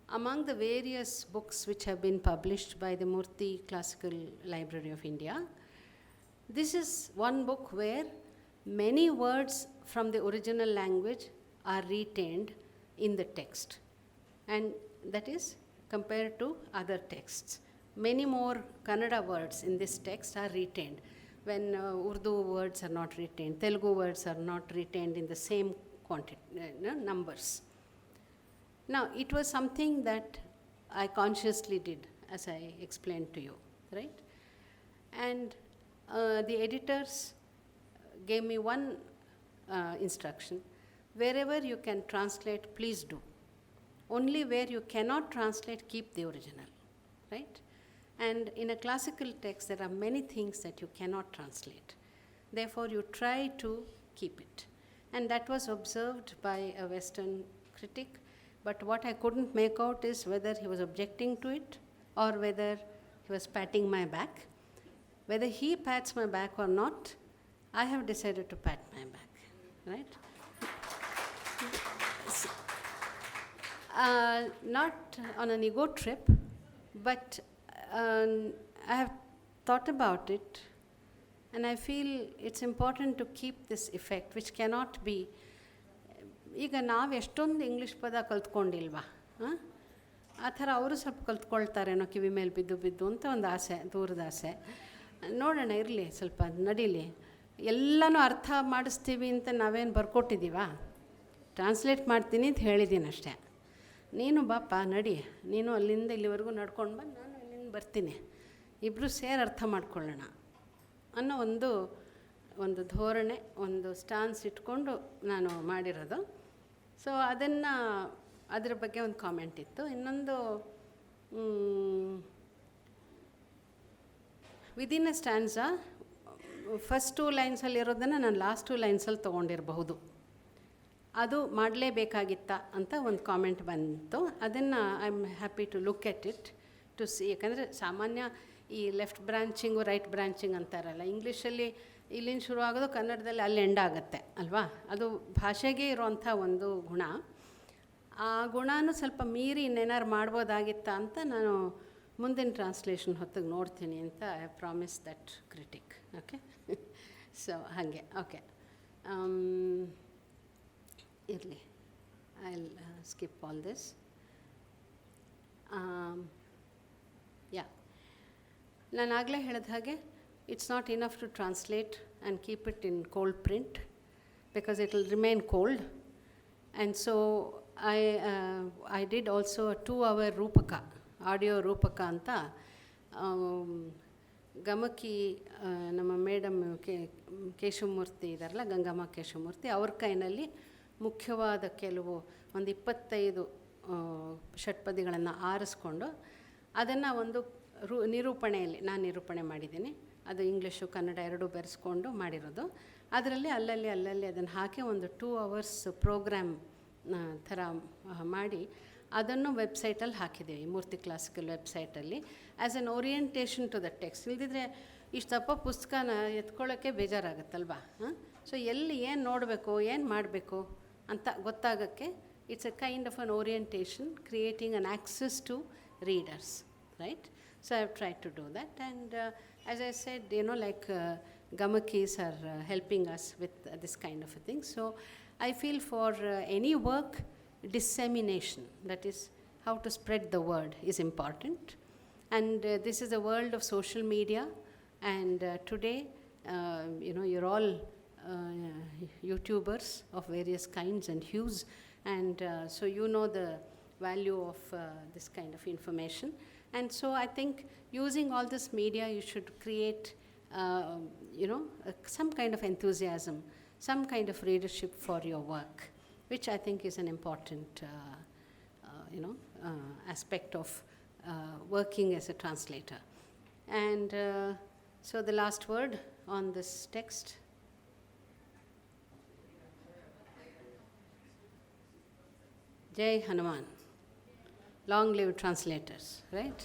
[SPEAKER 1] among the various books which have been published by the Murthy Classical Library of India, this is one book where many words from the original language are retained in the text. And that is compared to other texts. Many more Kannada words in this text are retained, when Urdu words are not retained, Telugu words are not retained in the same numbers. Now, it was something that I consciously did, as I explained to you, right? And the editors gave me one instruction: wherever you can translate, please do. Only where you cannot translate, keep the original, right? And in a classical text, there are many things that you cannot translate. Therefore, you try to keep it. And that was observed by a Western critic. But what I couldn't make out is whether he was objecting to it or whether he was patting my back. Whether he pats my back or not, I have decided to pat my back, right? Not on an ego trip, but I have thought about it, and I feel it's important to keep this effect, which cannot be. ಈಗ ನಾವು ಎಷ್ಟೊಂದು English ಪದ ಕಲ್ತ್ಕೊಂಡಿಲ್ವಾ, ಆ ಥರ ಅವರು ಸ್ವಲ್ಪ ಕಲ್ತ್ಕೊಳ್ತಾರೇನೋ ಕಿವಿ ಮೇಲೆ ಬಿದ್ದು ಅಂತ ಒಂದು ಆಸೆ, ದೂರದ ಆಸೆ. ನೋಡೋಣ, ಇರಲಿ, ಸ್ವಲ್ಪ ನಡೀಲಿ. ಎಲ್ಲನೂ ಅರ್ಥ ಮಾಡಿಸ್ತೀವಿ ಅಂತ ನಾವೇನು ಬರ್ಕೊಟ್ಟಿದ್ದೀವಾ? ಟ್ರಾನ್ಸ್ಲೇಟ್ ಮಾಡ್ತೀನಿ ಅಂತ ಹೇಳಿದ್ದೀನಿ ಅಷ್ಟೇ. ನೀನು ಬಾಪ ನಡಿ, ನೀನು ಅಲ್ಲಿಂದ ಇಲ್ಲಿವರೆಗೂ ನಡ್ಕೊಂಡು ಬಂದು ನಾನು ಇಲ್ಲಿಂದ ಬರ್ತೀನಿ, ಇಬ್ಬರು ಸೇರಿ ಅರ್ಥ ಮಾಡ್ಕೊಳ್ಳೋಣ ಅನ್ನೋ ಒಂದು ಧೋರಣೆ, ಒಂದು ಸ್ಟಾನ್ಸ್ ಇಟ್ಕೊಂಡು ನಾನು ಮಾಡಿರೋದು. ಸೊ ಅದರ ಬಗ್ಗೆ ಒಂದು ಕಾಮೆಂಟ್ ಇತ್ತು. ಇನ್ನೊಂದು, ವಿದಿನ್ ಎ ಸ್ಟ್ಯಾನ್ಸಾ ಫಸ್ಟ್ 2 ಲೈನ್ಸಲ್ಲಿರೋದನ್ನು ನಾನು ಲಾಸ್ಟ್ 2 ಲೈನ್ಸಲ್ಲಿ ತೊಗೊಂಡಿರಬಹುದು, ಅದು ಮಾಡಲೇಬೇಕಾಗಿತ್ತ ಅಂತ ಒಂದು ಕಾಮೆಂಟ್ ಬಂತು. ಅದನ್ನು I am happy to look at it to see. ಯಾಕಂದರೆ ಸಾಮಾನ್ಯ ಈ ಲೆಫ್ಟ್ ಬ್ರ್ಯಾಂಚಿಂಗು ರೈಟ್ ಬ್ರ್ಯಾಂಚಿಂಗ್ ಅಂತಾರಲ್ಲ, ಇಂಗ್ಲೀಷಲ್ಲಿ ಇಲ್ಲಿಂದ ಶುರು ಆಗೋದು, ಕನ್ನಡದಲ್ಲಿ ಅಲ್ಲಿ ಎಂಡ್ ಆಗುತ್ತೆ ಅಲ್ವಾ? ಅದು ಭಾಷೆಗೆ ಇರೋವಂಥ ಒಂದು ಗುಣ. ಆ ಗುಣನೂ ಸ್ವಲ್ಪ ಮೀರಿ ಇನ್ನೇನಾರು ಮಾಡ್ಬೋದಾಗಿತ್ತ ಅಂತ ನಾನು ಮುಂದಿನ ಟ್ರಾನ್ಸ್ಲೇಷನ್ ಹೊತ್ತಿಗೆ ನೋಡ್ತೀನಿ ಅಂತ I promise that critic. Okay, so ಹಾಗೆ. ಓಕೆ, ಇರಲಿ, I will skip all this. Yeah, ನಾನು ಆಗಲೇ ಹೇಳಿದ ಹಾಗೆ, it's not enough to translate and keep it in cold print because it will remain cold. And so I did also a 2-hour ರೂಪಕ, audio ರೂಪಕ ಅಂತ. ಗಮಕಿ ನಮ್ಮ madam Keshavamurthy ಇದ್ದಾರಲ್ಲ, ಗಂಗಮ್ಮ ಕೇಶವಮೂರ್ತಿ, ಅವ್ರ ಕೈನಲ್ಲಿ ಮುಖ್ಯವಾದ ಕೆಲವು ಒಂದು 25 ಷಟ್ಪದಿಗಳನ್ನು ಆರಿಸ್ಕೊಂಡು ಅದನ್ನು ಒಂದು ನಿರೂಪಣೆಯಲ್ಲಿ ನಾನು ನಿರೂಪಣೆ ಮಾಡಿದ್ದೀನಿ. ಅದು ಇಂಗ್ಲೀಷು ಕನ್ನಡ ಎರಡೂ ಬೆರೆಸ್ಕೊಂಡು ಮಾಡಿರೋದು. ಅದರಲ್ಲಿ ಅಲ್ಲಲ್ಲಿ ಅದನ್ನು ಹಾಕಿ ಒಂದು 2 hours ಪ್ರೋಗ್ರಾಮ್ ಥರ ಮಾಡಿ ಅದನ್ನು ವೆಬ್ಸೈಟಲ್ಲಿ ಹಾಕಿದ್ದೀವಿ, ಮೂರ್ತಿ ಕ್ಲಾಸಿಕಲ್ ವೆಬ್ಸೈಟಲ್ಲಿ, as an orientation to the text. ಇಲ್ದಿದ್ರೆ ಇಷ್ಟಪ್ಪ ಪುಸ್ತಕನ ಎತ್ಕೊಳ್ಳೋಕ್ಕೆ ಬೇಜಾರಾಗುತ್ತಲ್ವಾ? ಸೊ ಎಲ್ಲಿ ಏನು ನೋಡಬೇಕು, ಏನು ಮಾಡಬೇಕು ಅಂತ ಗೊತ್ತಾಗೋಕ್ಕೆ it's a kind of an orientation, creating an access to readers, right? So I have tried to do that, and as I said, like Gamakis are helping us with this kind of a thing. So I feel for any work, dissemination, that is how to spread the word, is important. And this is a world of social media, and today you're all YouTubers of various kinds and hues, and so you know the value of this kind of information. And so I think using all this media, you should create some kind of enthusiasm, some kind of readership for your work, which I think is an important aspect of working as a translator. And so the last word on this text. Jai Hanuman. Long live translators, right?